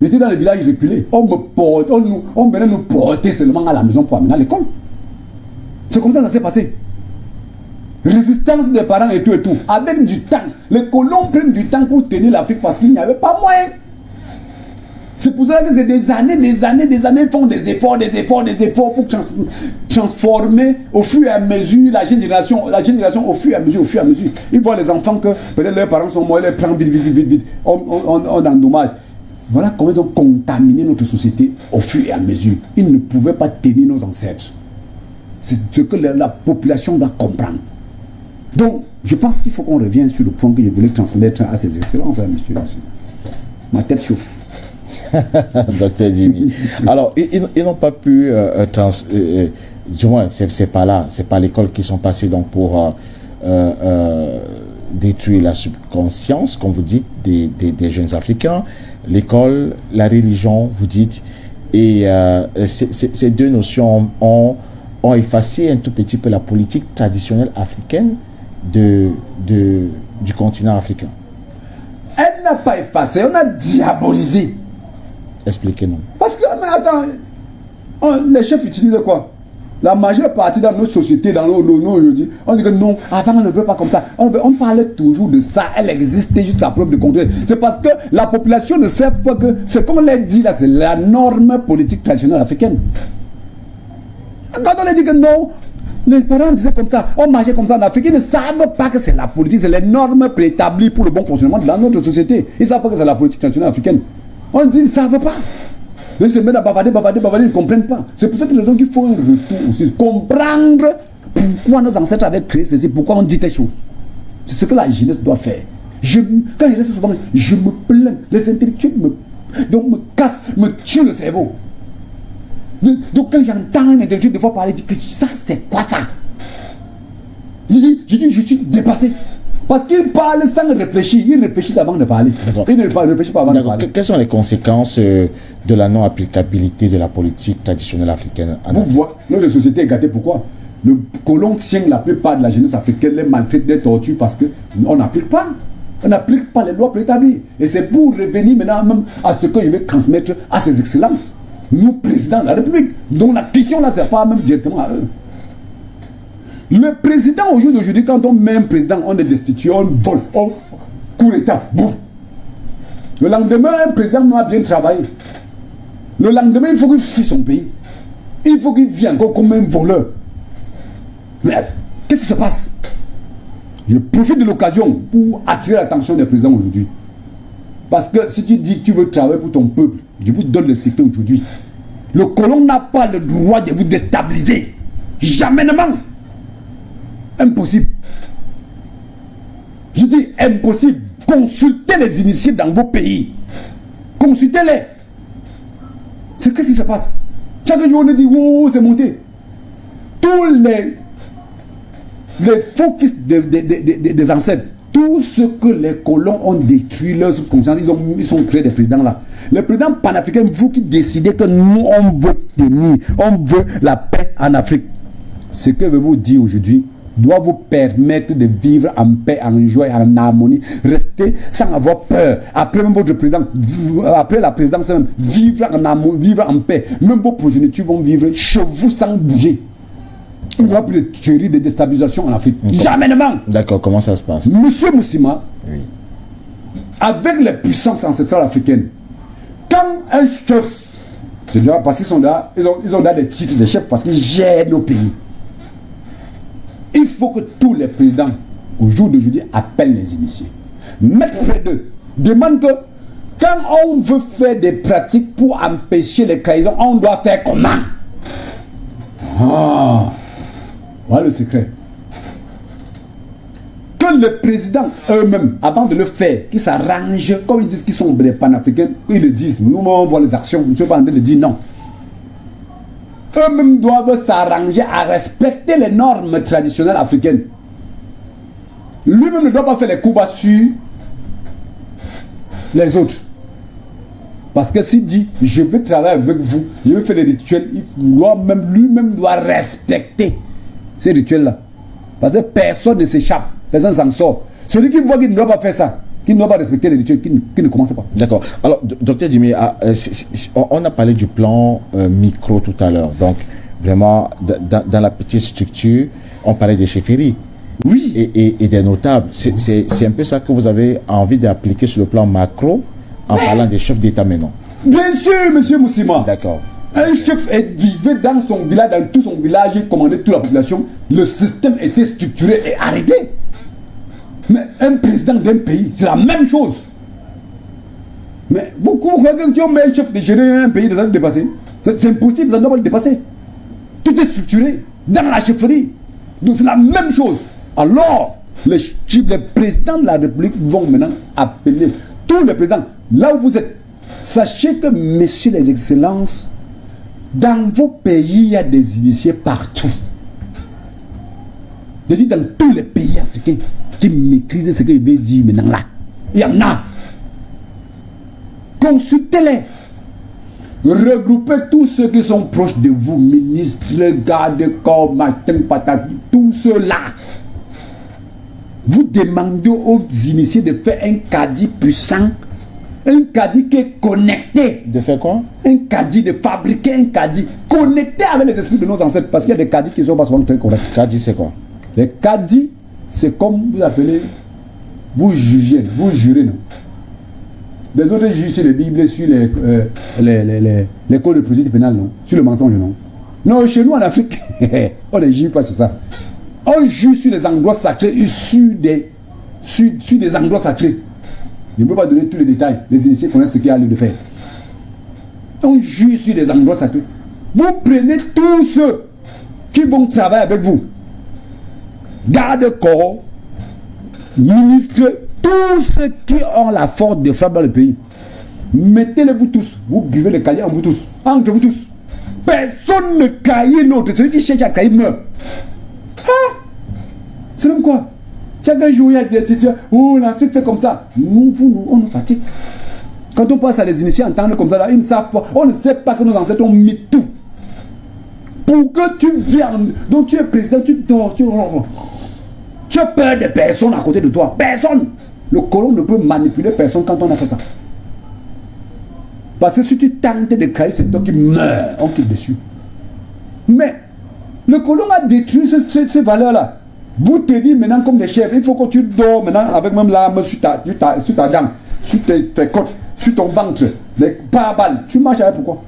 S2: J'étais dans les villages reculés. On venait nous porter seulement à la maison pour amener à l'école. C'est comme ça que ça s'est passé. Résistance des parents et tout. Avec du temps. Les colons prennent du temps pour tenir l'Afrique parce qu'il n'y avait pas moyen. C'est pour ça que c'est des années, ils font des efforts pour transformer au fur et à mesure la jeune génération au fur et à mesure. Ils voient les enfants que peut-être leurs parents sont morts, ils les prennent vite. On endommage. Voilà comment ils ont contaminé notre société au fur et à mesure. Ils ne pouvaient pas tenir nos ancêtres. C'est ce que la population doit comprendre. Donc, je pense qu'il faut qu'on revienne sur le point que je voulais transmettre à ces excellences, monsieur. Ma tête chauffe.
S1: Docteur Dimi. Alors, ils n'ont pas pu du moins, c'est pas là, c'est pas l'école qui sont passés donc pour détruire la subconscience, comme vous dites, des jeunes Africains. L'école, la religion, vous dites, et ces deux notions ont effacé un tout petit peu la politique traditionnelle africaine du continent africain.
S2: Elle n'a pas effacé, on a diabolisé.
S1: Expliquez-nous.
S2: Parce que, mais attends, les chefs utilisent quoi? La majeure partie dans nos sociétés, dans nos aujourd'hui, on dit que non, avant on ne veut pas comme ça. On parlait toujours de ça, elle existait jusqu'à preuve de contraire. C'est parce que la population ne sait pas que ce qu'on leur dit là, c'est la norme politique traditionnelle africaine. Quand on leur dit que non, les parents disaient comme ça, on marchait comme ça en Afrique, ils ne savent pas que c'est la politique, c'est les normes préétablies pour le bon fonctionnement de notre société. Ils ne savent pas que c'est la politique traditionnelle africaine. On dit, ils ne savent pas. Ils se mettent à bavarder, ils ne comprennent pas. C'est pour cette raison qu'il faut un retour aussi. Comprendre pourquoi nos ancêtres avaient créé ceci, pourquoi on dit telle chose. C'est ce que la jeunesse doit faire. Quand je reste souvent, je me plains. Les intellectuels me cassent, me tuent le cerveau. Donc quand j'entends un intellectuel des fois parler, je dis, ça c'est quoi ça? Je dis, je suis dépassé. Parce qu'il parle sans réfléchir. Il réfléchit avant de parler. Il ne réfléchit pas avant de parler.
S1: Quelles sont les conséquences de la non-applicabilité de la politique traditionnelle africaine?
S2: Vous voyez, notre société est gâtée. Pourquoi? Le colon tient la plupart de la jeunesse africaine, les maltraite, les torture parce qu'on n'applique pas. On n'applique pas les lois préétablies. Et c'est pour revenir maintenant même à ce que je vais transmettre à ses excellences. Nous, présidents de la République. Donc la question là, c'est pas même directement à eux. Le président aujourd'hui, quand on met un président, on est destitué, on vole, on coup d'état, boum. Le lendemain, un président doit bien travailler. Le lendemain, il faut qu'il fuit son pays. Il faut qu'il vienne encore comme un voleur. Mais qu'est-ce qui se passe? Je profite de l'occasion pour attirer l'attention des présidents aujourd'hui. Parce que si tu dis que tu veux travailler pour ton peuple, je vous donne le secret aujourd'hui. Le colon n'a pas le droit de vous déstabiliser. Jamais ne manque. Impossible. Je dis impossible. Consultez les initiés dans vos pays. Consultez-les. C'est qu'est-ce qui se passe? Chaque jour on dit oh c'est monté. Tous les faux fils des ancêtres, tout ce que les colons ont détruit leur subconscience, ils sont créés des présidents là. Les présidents panafricains, vous qui décidez que nous on veut tenir, on veut la paix en Afrique. Ce que je veux vous dire aujourd'hui doit vous permettre de vivre en paix, en joie, en harmonie, rester sans avoir peur. Après même votre président, après la présidence même, vivre en harmonie, vivre en paix. Même vos progénitures vont vivre chez vous sans bouger. Il n'y aura plus de tuerie, de déstabilisation en Afrique. Jamais ne manque.
S1: D'accord, comment ça se passe?
S2: Monsieur Moussima, oui, avec les puissances ancestrales africaines, quand un chef, c'est déjà parce qu'ils sont là, ils ont là des titres de chef parce qu'ils gèrent nos pays. Il faut que tous les présidents, au jour d'aujourd'hui, appellent les initiés. Mettre près d'eux. Demande que, quand on veut faire des pratiques pour empêcher les trahisons, on doit faire comment? Voilà le secret. que les présidents eux-mêmes, avant de le faire, qui s'arrangent, comme ils disent qu'ils sont des panafricains, ils le disent, nous on voit les actions, je ne suis pas en train de dire non. Eux-mêmes doivent s'arranger à respecter les normes traditionnelles africaines. Lui-même ne doit pas faire les coups bas sur les autres. Parce que s'il dit, je veux travailler avec vous, je veux faire les rituels, lui-même doit respecter ces rituels-là. Parce que personne ne s'échappe, personne s'en sort. Celui qui voit qu'il ne doit pas faire ça, qui ne doit pas respecter les rituels, qui ne commence pas.
S1: D'accord. Alors, docteur Djimi, on a parlé du plan micro tout à l'heure. Donc, vraiment, dans la petite structure, on parlait des chefferies.
S2: Oui.
S1: Et des notables. C'est un peu ça que vous avez envie d'appliquer sur le plan macro en parlant des chefs d'État maintenant.
S2: Bien sûr, monsieur Moussima.
S1: D'accord.
S2: Un chef vivait dans son village, dans tout son village, il commandait toute la population. Le système était structuré et arrêté. Mais un président d'un pays, c'est la même chose. Mais vous croyez que tu as un chef de gérer un pays de le dépasser? C'est impossible, ça ne doit pas le dépasser. Tout est structuré dans la chefferie. Donc c'est la même chose. Alors, les présidents de la République vont maintenant appeler tous les présidents. Là où vous êtes, sachez que, messieurs les excellences, dans vos pays, il y a des initiés partout. Je dis dans tous les pays africains qui maîtrisent ce que je vais dire maintenant là. Il y en a. Consultez-les. Regroupez tous ceux qui sont proches de vous, ministres, gardes-corps, matin, patate, tous ceux-là. Vous demandez aux initiés de faire un caddie puissant, un caddie qui est connecté.
S1: De faire quoi?
S2: Un caddie, de fabriquer un caddie connecté avec les esprits de nos ancêtres. Parce qu'il y a des caddies qui ne sont pas souvent très corrects.
S1: Caddie, c'est quoi?
S2: Les caddies, c'est comme vous appelez, vous jugez, vous jurez, non? Les autres jugent sur les Bibles, sur les codes de procédure pénale, non? Sur le mensonge, non? Non, chez nous en Afrique, on ne juge pas sur ça. On juge sur les endroits sacrés, sur des endroits sacrés. Je ne peux pas donner tous les détails. Les initiés connaissent ce qu'il y a lieu de faire. On juge sur des endroits sacrés. Vous prenez tous ceux qui vont travailler avec vous. Garde-corps, ministres, tous ceux qui ont la force de frappe dans le pays. Mettez-les vous tous. Vous buvez le cahier en vous tous. Entre vous tous. Personne ne caille l'autre. Celui qui cherche à cailler meurt. Ah, c'est même quoi? Chaque jour, il y a des situations. Oh, l'Afrique fait comme ça. Nous, on nous fatigue. Quand on passe à les initiés entendre comme ça, là, ils ne savent pas. On ne sait pas que nos ancêtres ont mis tout. Pour que tu viennes. Donc tu es président, tu as peur de personne à côté de toi. Personne. Le colon ne peut manipuler personne quand on a fait ça. Parce que si tu tentes de créer, c'est toi qui meurs. On quitte dessus. Mais le colon a détruit ces valeurs-là. Vous te dites maintenant comme des chefs, il faut que tu dors maintenant avec même l'arme sur ta dent, sur tes côtes, sur ton ventre, les pare-balles. Tu marches avec pourquoi?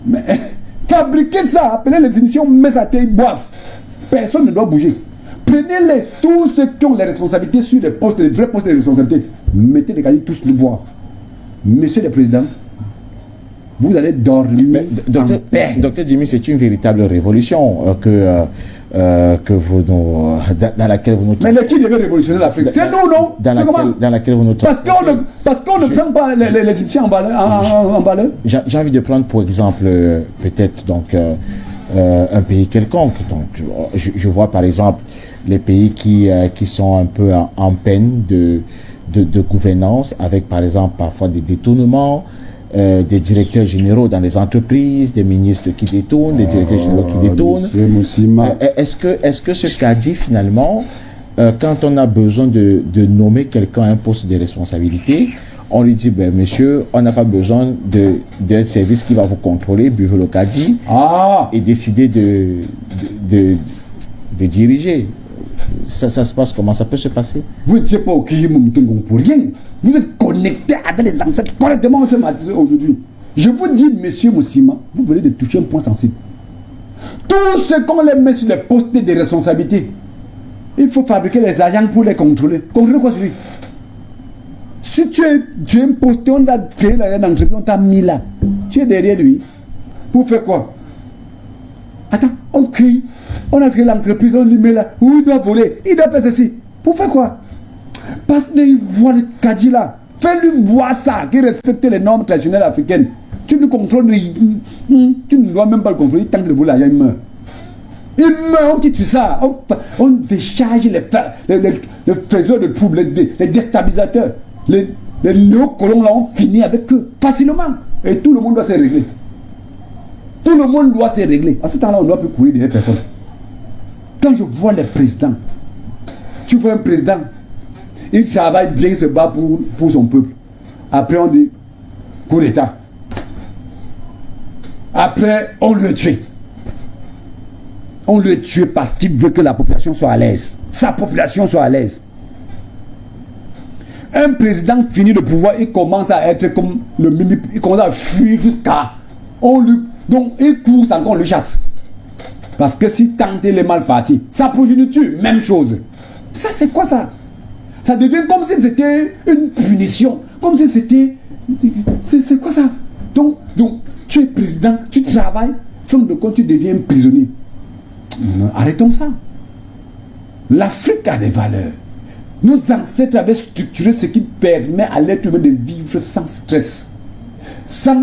S2: Mais fabriquez ça, appelez les initiés, mettez ça à terre, ils boivent. Personne ne doit bouger. Prenez-les, tous ceux qui ont les responsabilités sur les postes, les vrais postes de responsabilité. Mettez les cahiers, tous nous boivent. Monsieur le Président, vous allez dormir en paix.
S1: Docteur Djimi, c'est une véritable révolution que vous nous, dans laquelle vous nous...
S2: Mais qui devait révolutionner l'Afrique? C'est nous, non?
S1: Dans laquelle vous nous...
S2: Parce qu'on ne prend pas les Égyptiens en valeur.
S1: J'ai envie de prendre pour exemple peut-être donc un pays quelconque. Donc je vois par exemple les pays qui sont un peu en peine de gouvernance, avec par exemple parfois des détournements, des directeurs généraux dans les entreprises, des ministres qui détournent, des directeurs généraux qui détournent. Est-ce que ce qu'a dit finalement, quand on a besoin de nommer quelqu'un à un poste de responsabilité, on lui dit, ben, monsieur, on n'a pas besoin d'un service qui va vous contrôler, buvez le caddie et décider de diriger. Ça se passe comment? Ça peut se passer?
S2: Vous ne savez pas au Kijimumtengong pour rien. Vous êtes connecté avec les ancêtres correctement aujourd'hui. Je vous dis, monsieur Moussima, vous venez de toucher un point sensible. Tous ceux qu'on les met sur les postes de responsabilité, il faut fabriquer les agents pour les contrôler. Contrôler quoi celui? Si tu es un poste, on a créé une entreprise, on t'a mis là. Tu es derrière lui. Pour faire quoi? Attends, on crie. On a créé l'entreprise, on dit, mais là, où il doit voler, il doit faire ceci. Pour faire quoi? Parce qu'il voit le caddie là. Fais-lui boire ça, qui respecte les normes traditionnelles africaines. Tu le contrôles, tu ne dois même pas le contrôler, tant que le voler, il meurt. Il meurt, on quitte ça. On décharge les faiseurs de troubles, les déstabilisateurs. Les néocolons là, on finit avec eux facilement. Et tout le monde doit se régler. Tout le monde doit se régler. À ce temps-là, on ne doit plus courir derrière personne. Quand je vois les présidents, tu vois un président, il travaille bien, il se bat pour son peuple. Après, on dit coup d'État. Après, on le tue. On le tue parce qu'il veut que la population soit à l'aise. Sa population soit à l'aise. Un président finit le pouvoir, il commence à être comme le mimi, il commence à fuir jusqu'à... Donc, il court sans qu'on le chasse. Parce que si tant il est mal parti, sa progéniture, même chose. Ça, c'est quoi ça? Ça devient comme si c'était une punition. Comme si c'était... C'est quoi ça? Donc, tu es président, tu travailles, fin de compte, tu deviens prisonnier. Arrêtons ça. L'Afrique a des valeurs. Nos ancêtres avaient structuré ce qui permet à l'être humain de vivre sans stress, sans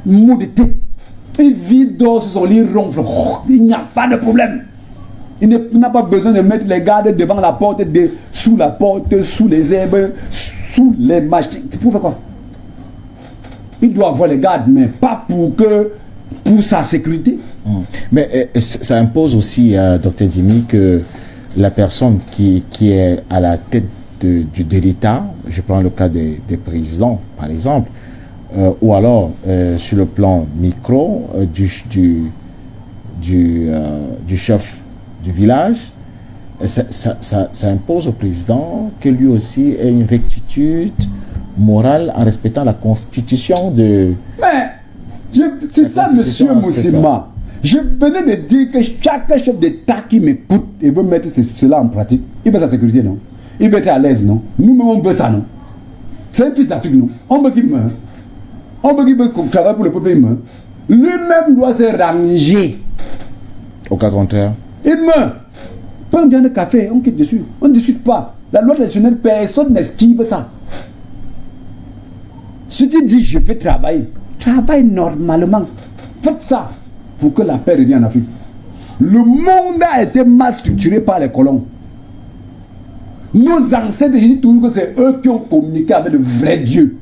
S2: maux de tête. Il vit dans son lit ronfle. Il n'y a pas de problème. Il n'a pas besoin de mettre les gardes devant la porte, sous la porte, sous les herbes, sous les machines. C'est pour faire quoi? Il doit avoir les gardes, mais pas pour sa sécurité.
S1: Mais ça impose aussi, Dr Dimi, que la personne qui est à la tête de l'État, je prends le cas des présidents, par exemple, ou alors sur le plan micro du chef du village, ça impose au président que lui aussi ait une rectitude morale en respectant la constitution de...
S2: Mais, c'est ça, monsieur Moussima. Je venais de dire que chaque chef d'État qui m'écoute et veut mettre cela en pratique, il veut sa sécurité, non? Il veut être à l'aise, non? Nous-mêmes, on veut ça, non? C'est un fils d'Afrique, non? On veut qu'il meure. On veut qu'il travaille pour le peuple, il meurt. Lui-même doit se ranger.
S1: Au cas contraire.
S2: Il meurt. Pas un bien de café, on quitte dessus. On ne discute pas. La loi traditionnelle, personne n'esquive ça. Si tu dis je vais travailler, travaille normalement. Faites ça pour que la paix revienne en Afrique. Le monde a été mal structuré par les colons. Nos ancêtres, je dis toujours que c'est eux qui ont communiqué avec le vrai Dieu.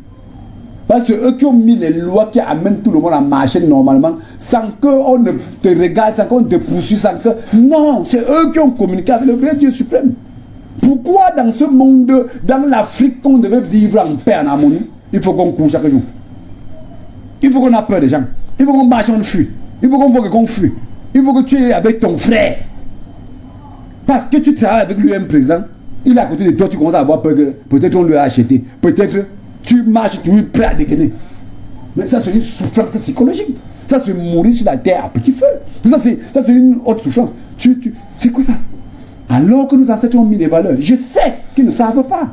S2: Parce que c'est eux qui ont mis les lois qui amènent tout le monde à marcher normalement, sans qu'on ne te regarde, sans qu'on te poursuive, sans que... Non, c'est eux qui ont communiqué avec le vrai Dieu suprême. Pourquoi dans ce monde, dans l'Afrique, on devait vivre en paix, en harmonie, il faut qu'on court chaque jour? Il faut qu'on ait peur des gens. Il faut qu'on marche, on fuit. Il faut qu'on voit qu'on fuit. Il faut que tu es avec ton frère. Parce que tu travailles avec lui, un président, il est à côté de toi, tu commences à avoir peur que peut-être on lui a acheté. Peut-être tu marches, tu es prêt à dégainer. Mais ça, c'est une souffrance psychologique. Ça, c'est mourir sur la terre à petit feu. Ça, c'est une autre souffrance. C'est quoi ça? Alors que nos ancêtres ont mis des valeurs. Je sais qu'ils ne savent pas.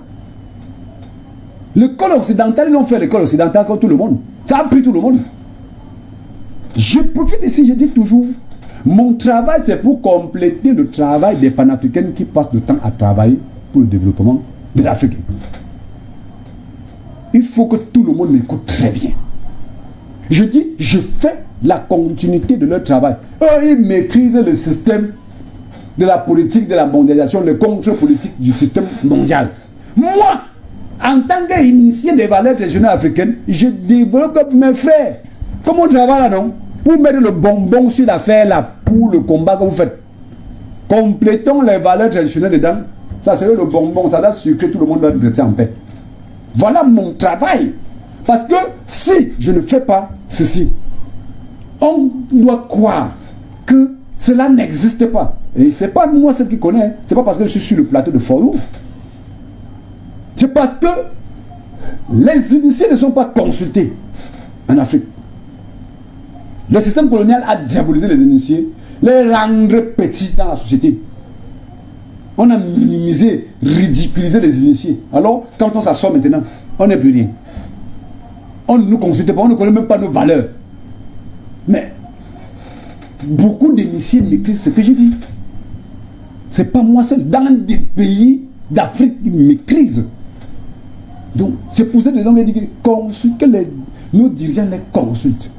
S2: L'école occidentale, ils ont fait l'école occidentale comme tout le monde. Ça a pris tout le monde. Je profite ici, je dis toujours, mon travail c'est pour compléter le travail des panafricains qui passent le temps à travailler pour le développement de l'Afrique. Il faut que tout le monde m'écoute très bien. Je dis, je fais la continuité de leur travail. Eux, ils maîtrisent le système de la politique de la mondialisation, le contre-politique du système mondial. Moi, en tant qu'initié des valeurs traditionnelles africaines, je développe mes frères. Comment on travaille là, non? Pour mettre le bonbon sur l'affaire là, pour le combat que vous faites. Complétons les valeurs traditionnelles dedans. Ça serait le bonbon, ça doit sucrer, tout le monde doit rester en paix. Voilà mon travail. Parce que si je ne fais pas ceci, on doit croire que cela n'existe pas. Et c'est pas moi celle qui connaît. C'est pas parce que je suis sur le plateau de Fort-Loup. C'est parce que les initiés ne sont pas consultés en Afrique. Le système colonial a diabolisé les initiés, les rendre petits dans la société. On a minimisé, ridiculisé les initiés. Alors, quand on s'assoit maintenant, on n'est plus rien. On ne nous consulte pas, on ne connaît même pas nos valeurs. Mais beaucoup d'initiés maîtrisent ce que j'ai dit. C'est pas moi seul. Dans des pays d'Afrique qui maîtrisent. Donc, c'est pour ça que les gens disent que nos dirigeants les consultent.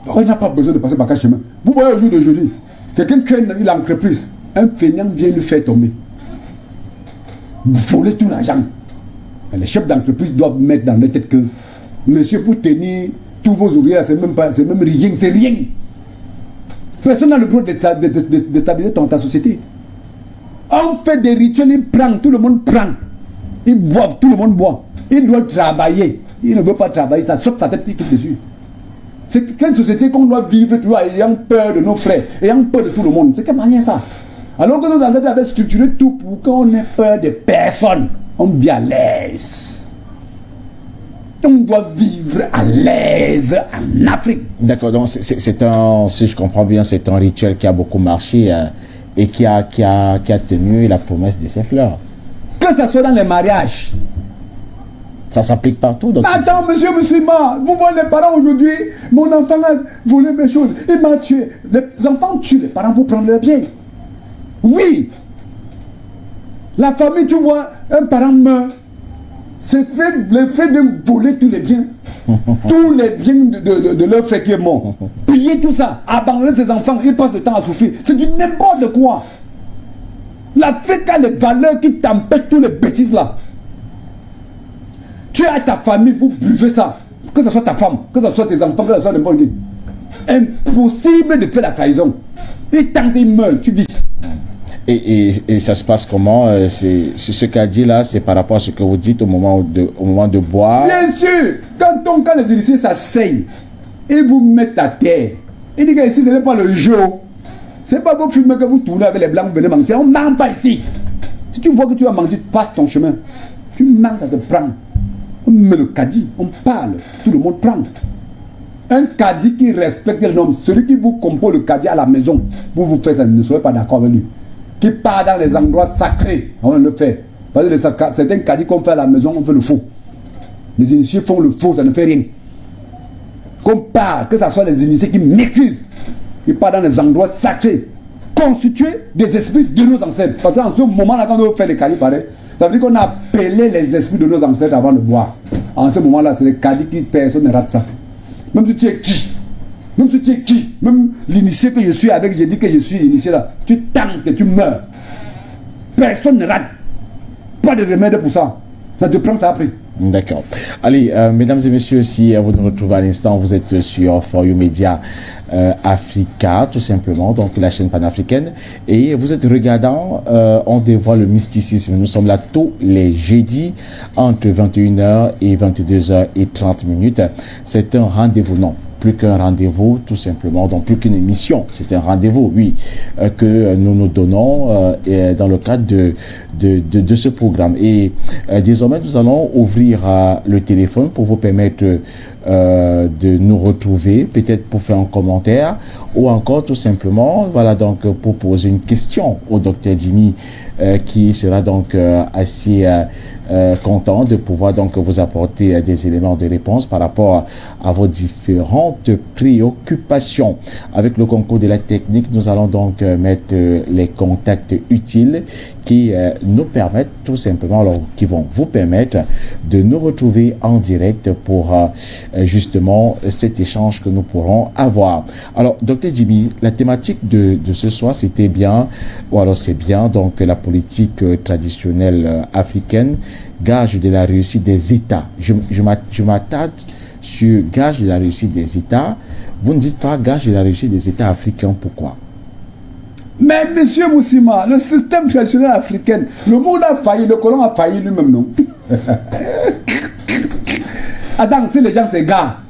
S2: On n'a pas besoin de passer par quel chemin. Vous voyez au jour d'aujourd'hui, quelqu'un crée une entreprise, un feignant vient lui faire tomber. Voler tout l'argent. Les chefs d'entreprise doivent mettre dans leur tête que, monsieur, pour tenir tous vos ouvriers, c'est même rien, c'est rien. Personne n'a le droit de stabiliser ta société. On fait des rituels, ils prennent, tout le monde prend. Ils boivent, tout le monde boit. Il doit travailler. Il ne veut pas travailler, ça saute sa tête, il quitte dessus. C'est quelle société qu'on doit vivre, tu vois, ayant peur de nos frères, ayant peur de tout le monde. C'est comme rien ça. Alors que nos ancêtres avaient structuré tout pour qu'on ait peur de personne. On vit à l'aise. On doit vivre à l'aise en Afrique.
S1: D'accord, donc c'est un, si je comprends bien, c'est un rituel qui a beaucoup marché et qui a tenu la promesse de ses fleurs.
S2: Que ce soit dans les mariages.
S1: Ça s'applique partout. Donc...
S2: Attends, monsieur musulman, vous voyez les parents aujourd'hui, mon enfant a volé mes choses, il m'a tué. Les enfants tuent les parents pour prendre leurs biens. Oui. La famille, tu vois, un parent meurt. C'est le fait de voler tous les biens. Tous les biens de leur frère qui est mort. Piller tout ça, abandonner ses enfants, ils passent le temps à souffrir. C'est du n'importe quoi. L'Afrique a les valeurs qui t'empêchent tous les bêtises là. Tu as ta famille, vous buvez ça. Que ce soit ta femme, que ce soit tes enfants, que ce soit n'importe qui. Impossible de faire la trahison. Et tant qu'il meurt, tu vis.
S1: Et ça se passe comment? C'est ce qu'a dit là, c'est par rapport à ce que vous dites au moment de boire.
S2: Bien sûr, quand les initiés s'asseyent, ils vous mettent à terre. Ils disent que ici ce n'est pas le jeu. Ce n'est pas vos films que vous tournez avec les blancs, vous venez mentir. On ne ment pas ici. Si tu vois que tu vas mentir, passe ton chemin. Tu mens, ça te prend. On met le caddie, on parle, tout le monde prend. Un caddie qui respecte les normes, celui qui vous compose le caddie à la maison, vous faites ça, ne soyez pas d'accord avec lui. Qui part dans les endroits sacrés, on le fait. Parce que certains caddies qu'on fait à la maison, on fait le faux. Les initiés font le faux, ça ne fait rien. Qu'on part, que ce soit les initiés qui maîtrisent, qui partent dans les endroits sacrés, constitués des esprits de nos ancêtres. Parce qu'en ce moment-là, quand on fait les caddies pareil, ça veut dire qu'on a appelé les esprits de nos ancêtres avant de boire. En ce moment-là, c'est les caddies qui personne ne rate ça. Même si tu es qui, même l'initié que je suis avec, j'ai dit que je suis l'initié là, tu tentes et tu meurs. Personne ne rate. Pas de remède pour ça. Ça te prend ça après.
S1: D'accord. Allez, mesdames et messieurs, si vous nous retrouvez à l'instant, vous êtes sur For You Media Africa, tout simplement, donc la chaîne panafricaine, et vous êtes regardant, on dévoile le mysticisme. Nous sommes là tous les jeudis entre 21h et 22h30. C'est un rendez-vous, non, plus qu'un rendez-vous, tout simplement, donc plus qu'une émission, c'est un rendez-vous, oui, que nous nous donnons dans le cadre de ce programme. Et désormais, nous allons ouvrir le téléphone pour vous permettre de nous retrouver, peut-être pour faire un commentaire, ou encore tout simplement, voilà, donc pour poser une question au docteur Dimi, qui sera donc assez content de pouvoir donc vous apporter des éléments de réponse par rapport à vos différentes préoccupations. Avec le concours de la technique, nous allons donc mettre les contacts utiles qui nous permettent tout simplement, alors, qui vont vous permettre de nous retrouver en direct pour justement cet échange que nous pourrons avoir. Alors, docteur Dimi, la thématique de ce soir, c'était bien, ou alors c'est bien, donc la politique traditionnelle africaine, gage de la réussite des États. Je m'attarde sur gage de la réussite des États. Vous ne dites pas gage de la réussite des États africains, pourquoi?
S2: Mais monsieur Moussima, le système traditionnel africain, le monde a failli, le colon a failli lui-même, non? Attends, si les gens s'égarent,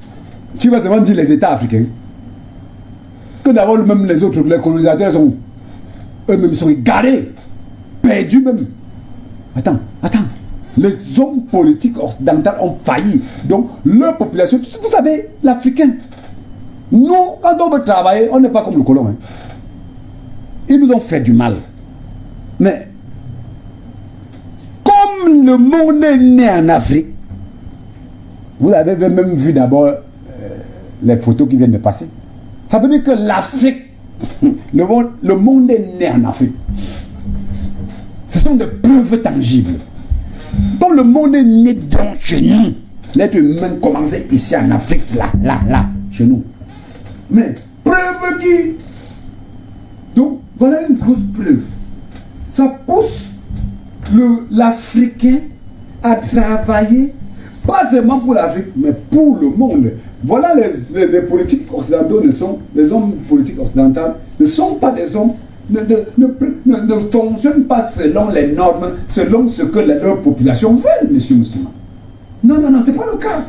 S2: tu vas seulement dire les États africains. Que d'abord, même les autres, les colonisateurs sont eux-mêmes sont égarés, perdus même. Attends. Les hommes politiques occidentaux ont failli. Donc, leur population, vous savez, l'Africain, nous, quand on veut travailler, on n'est pas comme le colon. Hein. Ils nous ont fait du mal. Mais, comme le monde est né en Afrique, vous avez même vu d'abord les photos qui viennent de passer. Ça veut dire que l'Afrique, le monde est né en Afrique. sont des preuves tangibles. Comme le monde est né dans chez nous, l'être humain commençait ici en Afrique, là, chez nous. Mais preuve qui... Donc, voilà une grosse preuve. Ça pousse l'Africain à travailler, pas seulement pour l'Afrique, mais pour le monde. Voilà les politiques occidentaux les hommes politiques occidentaux ne sont pas des hommes, ne fonctionnent pas selon les normes, selon ce que leur population veut, monsieur Moussima. Non, c'est pas le cas.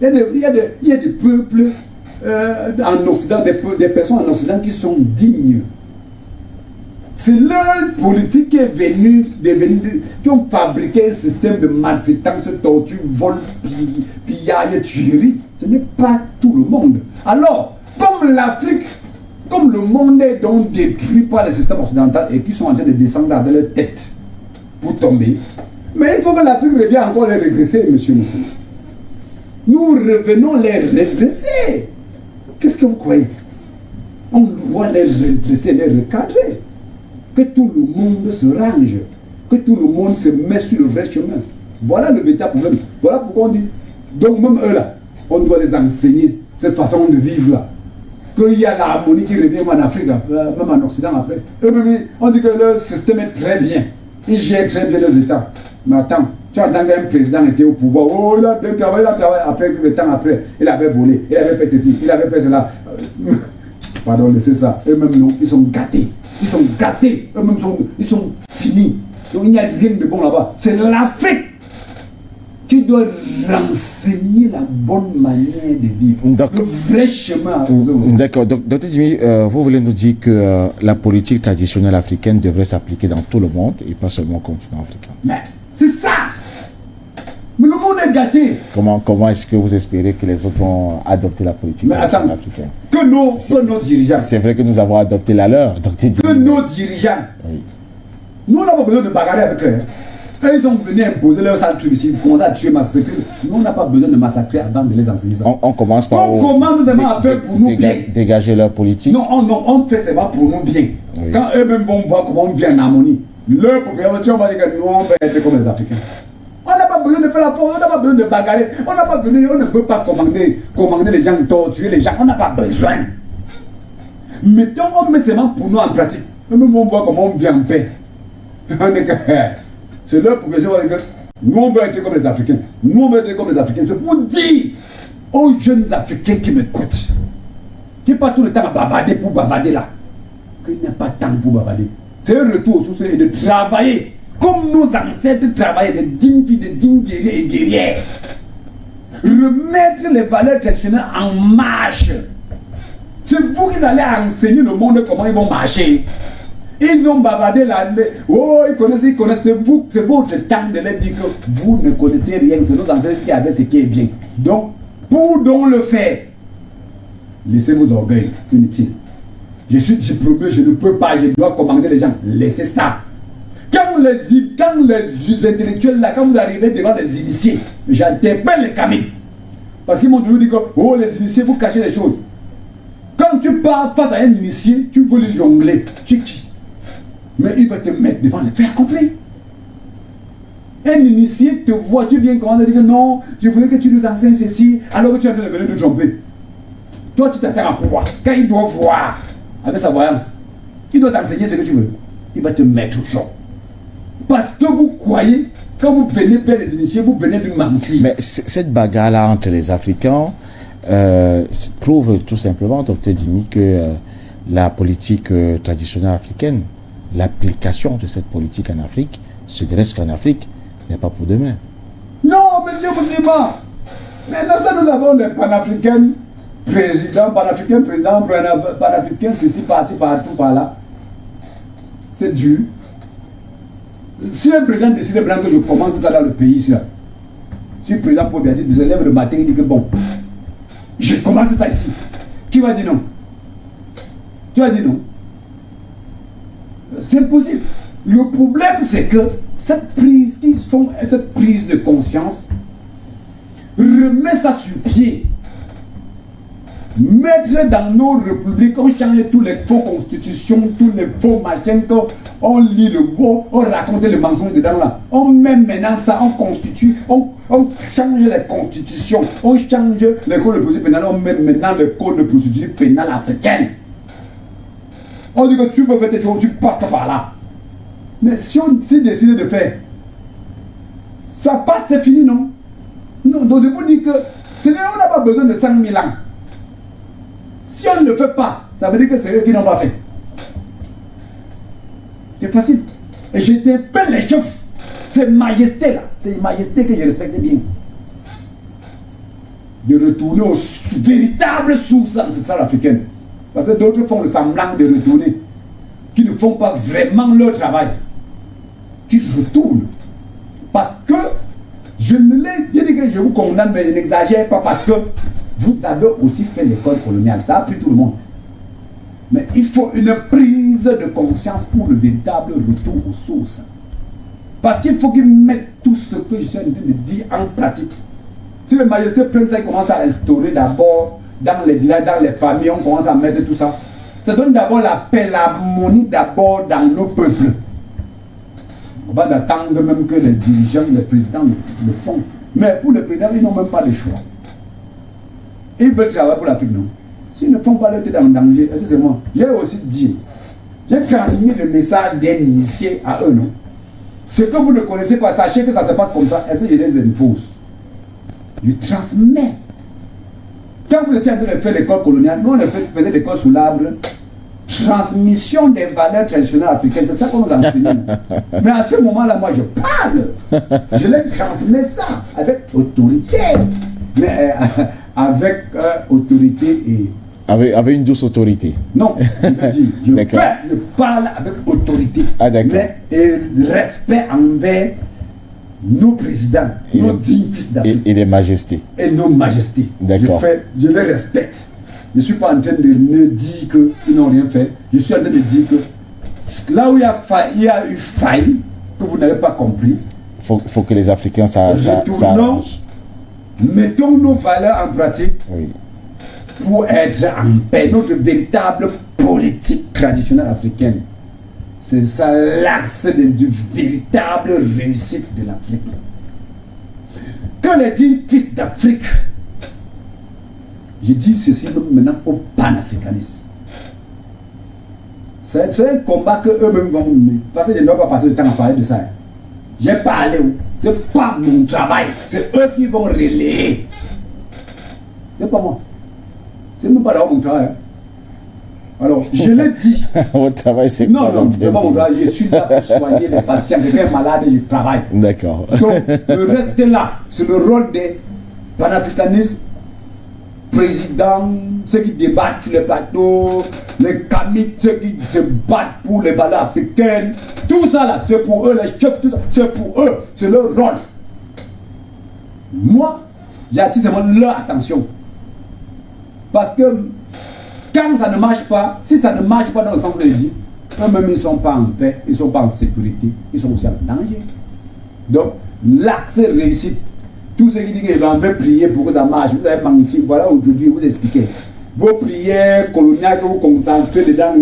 S2: Il y a des peuples en Occident, des personnes en Occident qui sont dignes. C'est leur politique qui est venue, qui ont fabriqué un système de maltraitance, torture, vol, pillage, tuerie. Ce n'est pas tout le monde. Alors, comme l'Afrique, comme le monde est donc détruit par le système occidental et qui sont en train de descendre dans leur tête pour tomber, mais il faut que l'Afrique revienne encore les régresser, monsieur Moussa. Nous revenons les redresser. Qu'est-ce que vous croyez? On doit les redresser, les recadrer. Que tout le monde se range, que tout le monde se met sur le vrai chemin. Voilà le véritable problème. Voilà pourquoi on dit, donc même eux là, on doit les enseigner cette façon de vivre là. Qu'il y a l'harmonie qui revient en Afrique, même en Occident après. Eux, on dit que le système est très bien. Ils gèrent très bien les États. Mais attends, tu entends qu'un président était au pouvoir, oh il a bien travaillé, après, le temps après, il avait volé, il avait fait ceci, il avait fait cela. Pardon, laissez ça. Eux-mêmes non, ils sont gâtés. Ils sont gâtés, eux-mêmes ils sont finis. Donc il n'y a rien de bon là-bas. C'est l'Afrique qui doit renseigner la bonne manière de vivre. Le vrai chemin.
S1: D'accord. Dr Jimmy, vous voulez nous dire que la politique traditionnelle africaine devrait s'appliquer dans tout le monde et pas seulement au continent africain.
S2: Mais c'est ça. Mais le monde est gâté.
S1: Comment est-ce que vous espérez que les autres vont adopter la politique traditionnelle africaine?
S2: Que nos dirigeants.
S1: C'est vrai que nous avons adopté la leur.
S2: Que nos dirigeants. Oui. Nous, on n'a pas besoin de bagarrer avec eux. Quand ils sont venus imposer leur sale truc ici, commencer à tuer, massacrer, nous, on n'a pas besoin de massacrer avant de les enseigner ça.
S1: On commence par...
S2: On commence seulement à faire pour nous bien.
S1: Dégager leur politique.
S2: Non, on fait seulement pour nous bien. Oui. Quand eux-mêmes vont voir comment on vit en harmonie, leur population va dire que nous, on va être comme les Africains. On n'a pas besoin de faire la force, on n'a pas besoin de bagarrer, on ne peut pas commander les gens, torturer les gens, on n'a pas besoin. Mettons, on met seulement pour nous en pratique. Nous on voit comment on vit en paix. C'est leur population qui va dire que nous on veut être comme les Africains. Nous on veut être comme les Africains. C'est pour dire aux jeunes Africains qui m'écoutent, qui pas tout le temps à bavarder pour bavarder là, qu'il n'y a pas de temps pour bavarder. C'est un retour aux sources et de travailler. Comme nos ancêtres travaillaient, des dignes filles, des dignes guerriers et guerrières. Remettre les valeurs traditionnelles en marche. C'est vous qui allez enseigner le monde comment ils vont marcher. Ils vont bavarder là. Oh, ils connaissent. C'est votre temps de leur dire que vous ne connaissez rien. C'est nos ancêtres qui avaient ce qui est bien. Donc, pour donc le faire, laissez vos orgueils. Inutile. Je suis diplômé, je ne peux pas, je dois commander les gens. Laissez ça. Quand les intellectuels, là, quand vous arrivez devant les initiés, j'interpelle les camines. Parce qu'ils m'ont toujours dit que, oh, les initiés, vous cachez les choses. Quand tu pars face à un initié, tu veux le jongler. Tu qui? Mais il va te mettre devant les faits accomplis. Un initié te voit, tu viens comment dire que non, je voulais que tu nous enseignes ceci, alors que tu es en train de venir nous tromper. Toi, tu t'attends à pouvoir. Quand il doit voir, avec sa voyance, il doit t'enseigner ce que tu veux. Il va te mettre au choc. Parce que vous croyez, quand vous venez vers les initiés, vous venez lui mentir.
S1: Mais cette bagarre-là entre les Africains prouve tout simplement, Dr Jimmy, que la politique traditionnelle africaine, l'application de cette politique en Afrique, ce ne reste qu'en Afrique, n'est pas pour demain.
S2: Non, monsieur Moussima. Maintenant, ça, nous avons des panafricains présidents, panafricains, ceci, par-ci, partout, par là. C'est dur. Si un président décide de prendre que je commence ça dans le pays, si le président Pobiatit se lève le matin et dit que bon, je commence ça ici, qui va dire non? Tu vas dire non? C'est impossible. Le problème, c'est que cette prise de conscience remet ça sur pied. Mettre dans nos républiques, on change tous les faux constitutions, tous les faux machins, on lit le beau, on raconte les mensonges dedans là. On met maintenant ça, on constitue, on change les constitutions, on change les codes de procédure pénale, on met maintenant le code de procédure pénale africaine. On dit que tu peux faire tes choses, tu passes par là. Mais si on s'est décidé de faire, ça passe, c'est fini, non? Non, donc je vous dis que on n'a pas besoin de 5 000 ans. Si on ne le fait pas, ça veut dire que c'est eux qui n'ont pas fait. C'est facile. Et j'étais un peu les chefs. C'est majesté là. C'est majesté que je respecte bien. De retourner aux véritables sources ancestrales africaines. Parce que d'autres font le semblant de retourner. Qui ne font pas vraiment leur travail. Qui retournent. Parce que je ne l'ai dit que je vous condamne, mais je n'exagère pas parce que vous avez aussi fait l'école coloniale. Ça a pris tout le monde. Mais il faut une prise de conscience pour le véritable retour aux sources. Parce qu'il faut qu'ils mettent tout ce que je suis en train de dire en pratique. Si les majestés prennent ça, ils commencent à instaurer d'abord dans les villages, dans les familles, on commence à mettre tout ça. Ça donne d'abord la paix, l'harmonie d'abord dans nos peuples. On va attendre même que les dirigeants, les présidents le font. Mais pour les présidents, ils n'ont même pas de choix. Ils veulent travailler pour l'Afrique, non? S'ils ne font pas leur tête en danger, c'est moi. J'ai aussi dit, j'ai transmis le message d'un initié à eux, non? Ce que vous ne connaissez pas, sachez que ça se passe comme ça, est-ce que je les impose? Je transmets. Quand vous étiez en train de faire l'école coloniale, nous on faisait l'école sous l'arbre. Transmission des valeurs traditionnelles africaines, c'est ça qu'on nous enseigne. Mais à ce moment-là, moi je parle. Je les transmets ça avec autorité. Mais avec autorité et...
S1: Avec une douce autorité.
S2: Non, je parle avec autorité.
S1: Ah, d'accord.
S2: Mais respect envers nos présidents, nos dignes fils d'Afrique.
S1: Et les majestés.
S2: Et nos majestés.
S1: D'accord.
S2: Je les respecte. Je ne suis pas en train de me dire qu'ils n'ont rien fait. Je suis en train de dire que là où il y a eu faille, que vous n'avez pas compris.
S1: Faut que les Africains s'arrangent.
S2: Mettons nos valeurs en pratique.
S1: Oui.
S2: Pour être en paix, notre véritable politique traditionnelle africaine. C'est ça l'axe du véritable réussite de l'Afrique. Que les dignes fils d'Afrique, je dis ceci maintenant au panafricanisme. C'est un combat que eux-mêmes vont mener. Parce que je ne dois pas passer le temps à parler de ça. J'ai parlé, c'est pas mon travail, c'est eux qui vont relayer. C'est pas moi. C'est même pas d'avoir mon travail. Alors, je l'ai dit.
S1: Votre travail, c'est
S2: non, c'est pas mon travail. Je suis là pour soigner les patients. Quelqu'un malade et je travaille.
S1: D'accord.
S2: Donc, le reste est là. C'est le rôle des panafricanistes, présidents, ceux qui débattent sur les plateaux, les camis, ceux qui se battent pour les valeurs africaines. Tout ça là, c'est pour eux, les chefs, tout ça, c'est pour eux. C'est leur rôle. Moi, j'attire seulement leur attention. Parce que quand ça ne marche pas, si ça ne marche pas dans le sens de dire, eux-mêmes ils ne sont pas en paix, ils ne sont pas en sécurité, ils sont aussi en danger. Donc, l'axe réussite, tous ceux qui disent qu'ils vont prier pour que ça marche, vous avez menti, voilà aujourd'hui, vous expliquez. Vos prières coloniales que vous concentrez dedans,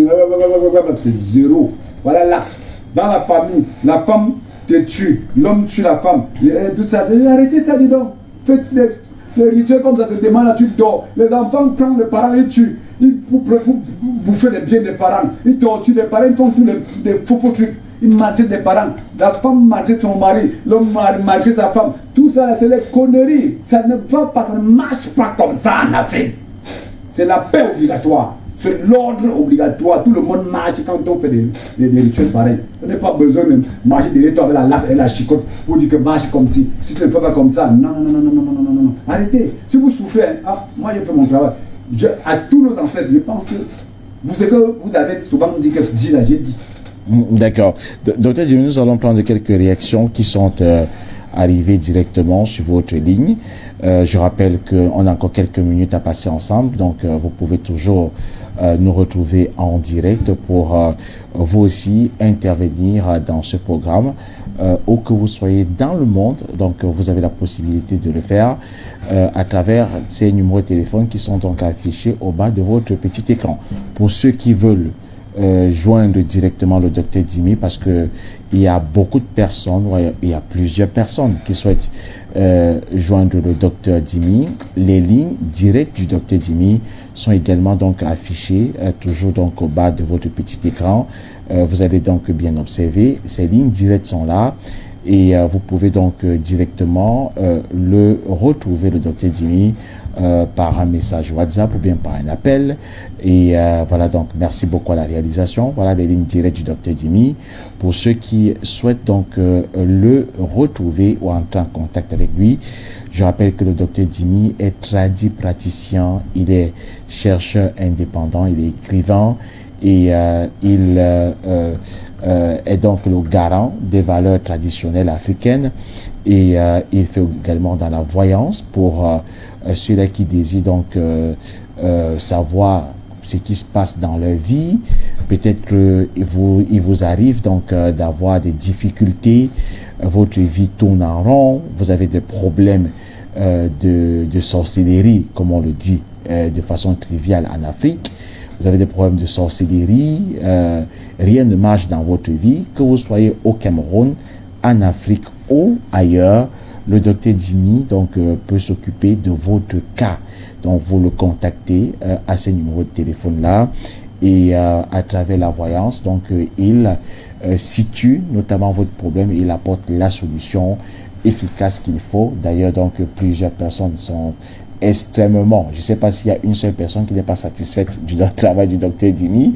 S2: c'est zéro. Voilà l'axe. Dans la famille, la femme te tue, l'homme tue la femme. Tout ça, arrêtez ça, dis donc. Faites les rituels comme ça se demande, là, tu dors. Les enfants prennent les parents et tuent. Ils bouffent les biens des parents. Ils torturent les parents, ils font tous les faux trucs. Ils maltraitent les parents. La femme maltraite son mari, l'homme maltraite sa femme. Tout ça, c'est des conneries. Ça ne va pas, ça ne marche pas comme ça en Afrique. C'est la paix obligatoire. C'est l'ordre obligatoire. Tout le monde marche quand on fait des rituels pareils. On n'a pas besoin de marcher derrière toi avec la lame et la chicotte pour dire que marche comme si. Si tu ne fais pas comme ça, non. Arrêtez. Si vous souffrez, moi j'ai fait mon travail. À tous nos ancêtres, je pense que vous avez souvent dit que j'ai dit.
S1: D'accord. Docteur Djimé, nous allons prendre quelques réactions qui sont arrivées directement sur votre ligne. Je rappelle qu'on a encore quelques minutes à passer ensemble, donc vous pouvez toujours nous retrouver en direct pour vous aussi intervenir dans ce programme, où que vous soyez dans le monde. Donc vous avez la possibilité de le faire à travers ces numéros de téléphone qui sont donc affichés au bas de votre petit écran. Pour ceux qui veulent joindre directement le docteur Dimi, parce que il y a beaucoup de personnes, il y a plusieurs personnes qui souhaitent joindre le docteur Dimi. Les lignes directes du docteur Dimi sont également donc affichées toujours donc au bas de votre petit écran. Vous allez donc bien observer, ces lignes directes sont là et vous pouvez donc directement le retrouver, le docteur Dimi, par un message WhatsApp ou bien par un appel. Et voilà, donc merci beaucoup à la réalisation. Voilà les lignes directes du docteur Dimi. Pour ceux qui souhaitent donc le retrouver ou entrer en contact avec lui, je rappelle que le docteur Dimi est praticien, il est chercheur indépendant, il est écrivain et il est donc le garant des valeurs traditionnelles africaines. Et il fait également dans la voyance pour ceux-là qui désirent donc savoir ce qui se passe dans leur vie. Peut-être qu'il vous arrive donc d'avoir des difficultés, votre vie tourne en rond, vous avez des problèmes de sorcellerie, comme on le dit de façon triviale en Afrique. Vous avez des problèmes de sorcellerie, rien ne marche dans votre vie, que vous soyez au Cameroun, en Afrique ou ailleurs, le docteur Dimi donc peut s'occuper de votre cas. Donc vous le contactez à ce numéro de téléphone là et à travers la voyance, donc il situe notamment votre problème et il apporte la solution efficace qu'il faut. D'ailleurs, donc plusieurs personnes sont extrêmement, je ne sais pas s'il y a une seule personne qui n'est pas satisfaite du travail du docteur Dimi.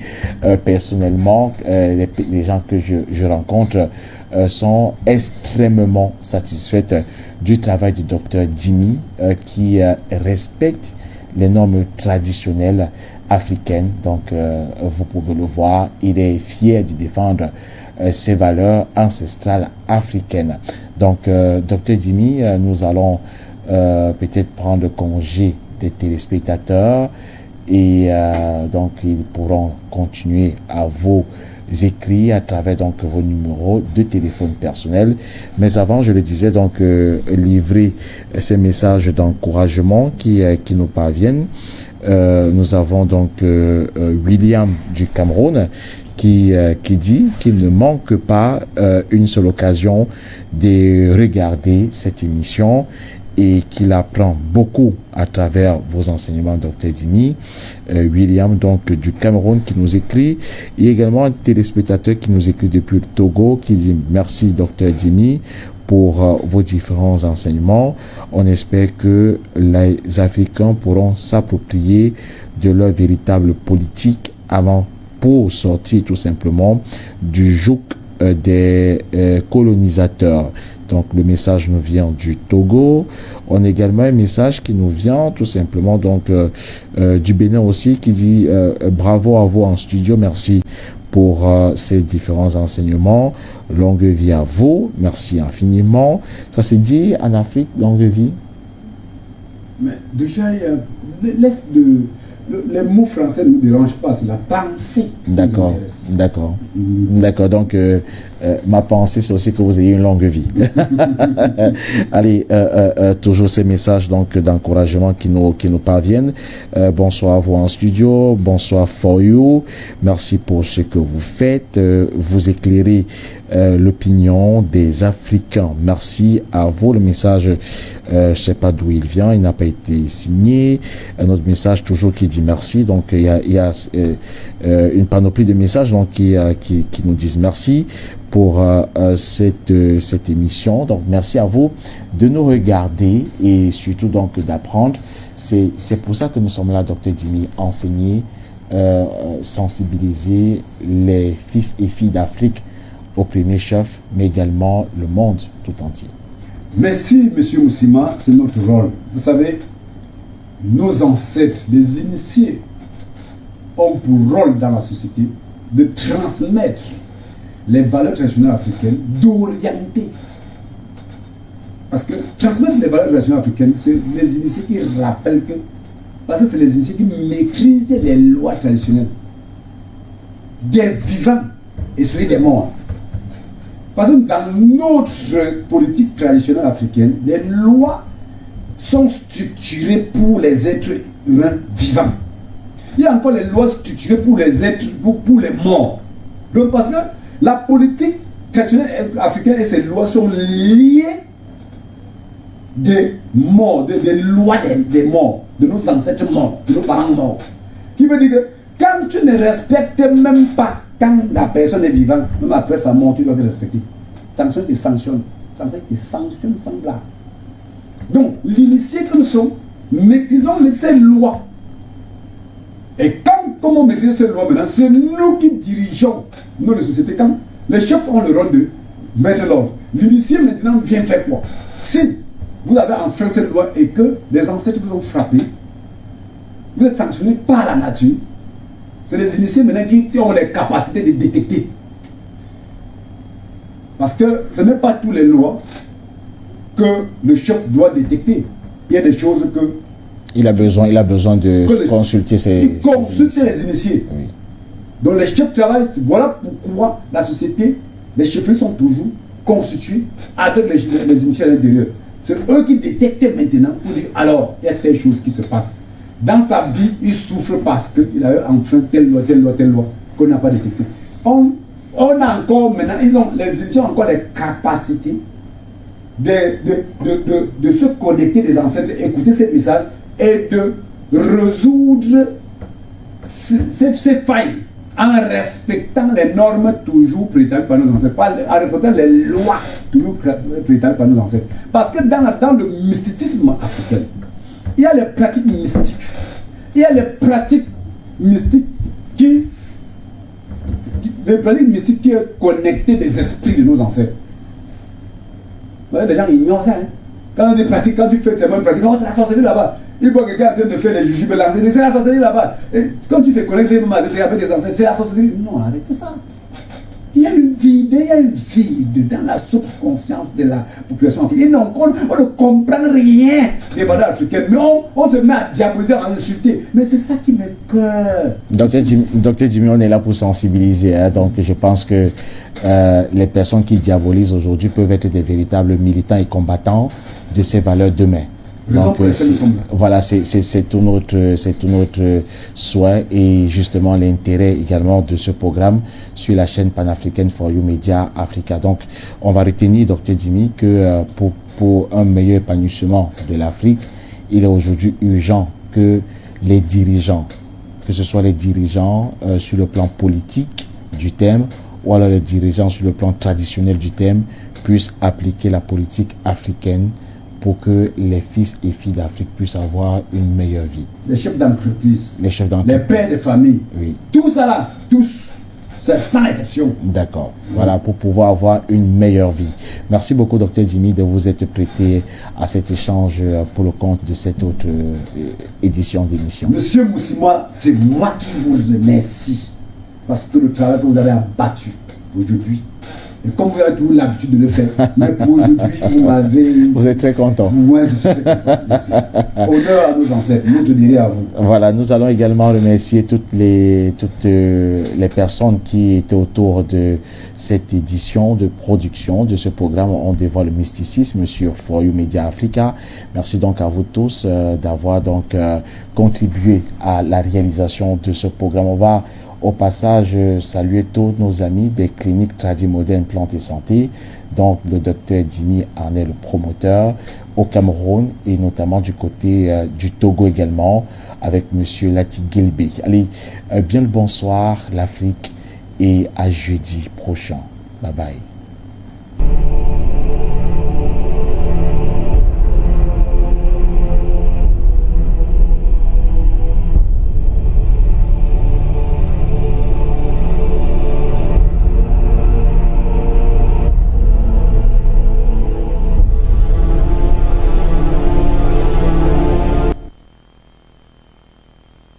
S1: Personnellement, les gens que je rencontre sont extrêmement satisfaites du travail du docteur Dimi, qui respecte les normes traditionnelles africaines. Donc vous pouvez le voir, il est fier de défendre ces valeurs ancestrales africaines. Donc docteur Dimi, nous allons peut-être prendre congé des téléspectateurs et donc ils pourront continuer à vous écrire à travers donc vos numéros de téléphone personnels. Mais avant, je le disais, donc livrer ces messages d'encouragement qui nous parviennent. Nous avons donc William du Cameroun qui dit qu'il ne manque pas une seule occasion de regarder cette émission et qu'il apprend beaucoup à travers vos enseignements, Dr Dimi. William, donc, du Cameroun, qui nous écrit. Il y a également un téléspectateur qui nous écrit depuis le Togo, qui dit « Merci, Dr Dimi, pour vos différents enseignements. On espère que les Africains pourront s'approprier de leur véritable politique avant pour sortir tout simplement du joug des colonisateurs. » Donc le message nous vient du Togo. On a également un message qui nous vient tout simplement donc du Bénin aussi, qui dit bravo à vous en studio, merci pour ces différents enseignements. Longue vie à vous, merci infiniment. Ça c'est dit en Afrique, longue vie.
S2: Mais déjà, les mots français ne nous dérangent pas, c'est la pensée qui nous intéresse.
S1: D'accord. Donc, ma pensée, c'est aussi que vous ayez une longue vie. Allez, toujours ces messages donc d'encouragement qui nous parviennent. Bonsoir à vous en studio. Bonsoir for you. Merci pour ce que vous faites. Vous éclairez l'opinion des Africains. Merci à vous. Le message, je ne sais pas d'où il vient. Il n'a pas été signé. Un autre message toujours qui dit merci. Donc, il y a une panoplie de messages donc, qui nous disent merci pour cette émission. Donc, merci à vous de nous regarder et surtout donc d'apprendre. C'est pour ça que nous sommes là, Dr Dimi, enseigner, sensibiliser les fils et filles d'Afrique au premier chef, mais également le monde tout entier.
S2: Merci, Monsieur Moussima, c'est notre rôle. Vous savez, nos ancêtres, les initiés, ont pour rôle dans la société de transmettre les valeurs traditionnelles africaines, d'orienter. Parce que transmettre les valeurs traditionnelles africaines, c'est les initiés qui rappellent que Parce que c'est les initiés qui maîtrisent les lois traditionnelles des vivants et celui des morts. Parce que dans notre politique traditionnelle africaine, les lois sont structurées pour les êtres humains vivants. Il y a encore les lois structurées pour les êtres, pour les morts. Donc parce que la politique traditionnelle africaine et ses lois sont liées des morts, des lois des morts, de nos ancêtres morts, de nos parents morts. Qui veut dire que quand tu ne respectes même pas, quand la personne est vivante, même après sa mort, tu dois te respecter. Sanction te sanctionne. Sanction te sanctionne sans blague. Donc, l'initié que nous sommes, maîtrisons ces lois. Et comme on maîtrise ces lois maintenant, c'est nous qui dirigeons nos sociétés. Quand les chefs ont le rôle de mettre l'ordre, l'initié maintenant vient faire quoi? Si vous avez enfreint cette loi et que les ancêtres vous ont frappé, vous êtes sanctionné par la nature. C'est les initiés maintenant qui ont les capacités de détecter. Parce que ce n'est pas toutes les lois que le chef doit détecter. Il y a des choses que...
S1: Il a besoin de consulter ses
S2: les initiés.
S1: Oui.
S2: Donc les chefs travaillent. Voilà pourquoi la société, les chefferies sont toujours constitués avec les initiés à l'intérieur. C'est eux qui détectent maintenant pour dire alors, il y a telle chose qui se passe. Dans sa vie, il souffre parce qu'il a enfreint telle loi qu'on n'a pas détectée. On a encore maintenant, les initiés ont encore les capacités de se connecter des ancêtres, écouter ces messages et de résoudre ces failles en respectant les normes toujours préétablies par nos ancêtres, en respectant les lois toujours préétablies par nos ancêtres. Parce que dans le mysticisme africain, il y a les pratiques mystiques. Il y a les pratiques mystiques qui est connectées des esprits de nos ancêtres. Les gens ignorent ça. Hein. Quand tu fais ces mêmes pratiques, oh, c'est la sorcellerie là-bas. Il faut que quelqu'un est en train de faire les jujubes, c'est la sorcellerie là-bas. Et quand tu te connectes avec des ancêtres, c'est la sorcellerie. Non, arrêtez ça. Il y a une vie dans la subconscience de la population africaine. On ne comprend rien des valeurs africaines, mais on se met à diaboliser, à insulter. Mais c'est ça qui me cœur.
S1: Docteur Djimi, on est là pour sensibiliser. Hein, donc je pense que les personnes qui diabolisent aujourd'hui peuvent être des véritables militants et combattants de ces valeurs demain. Donc voilà, c'est tout notre souhait et justement l'intérêt également de ce programme sur la chaîne panafricaine For You Media Africa. Donc on va retenir, Dr Djimi, que pour un meilleur épanouissement de l'Afrique, il est aujourd'hui urgent que les dirigeants, que ce soit les dirigeants sur le plan politique du thème ou alors les dirigeants sur le plan traditionnel du thème, puissent appliquer la politique africaine pour que les fils et filles d'Afrique puissent avoir une meilleure vie.
S2: Les chefs d'entreprise, les pères de famille,
S1: oui.
S2: Tout ça là, tous, sans exception.
S1: D'accord, voilà, pour pouvoir avoir une meilleure vie. Merci beaucoup, Dr Djimi, de vous être prêté à cet échange pour le compte de cette autre édition d'émission.
S2: Monsieur Moussimoa, c'est moi qui vous remercie parce que le travail que vous avez abattu aujourd'hui, et comme vous avez toujours l'habitude de le faire, mais pour aujourd'hui, vous m'avez...
S1: Vous êtes très content.
S2: Moi, je suis très content. Merci. Honneur à nos ancêtres, nous te dirai à vous.
S1: Voilà, nous allons également remercier toutes les personnes qui étaient autour de cette édition de production de ce programme. On dévoile le mysticisme sur For You Media Africa. Merci donc à vous tous d'avoir donc contribué à la réalisation de ce programme. On va au passage saluer tous nos amis des cliniques Tradimoderne Plantes et Santé, donc le docteur Djimi en est le promoteur au Cameroun et notamment du côté du Togo également avec monsieur Lati Gelbe. Allez, bien le bonsoir l'Afrique et à jeudi prochain. Bye bye.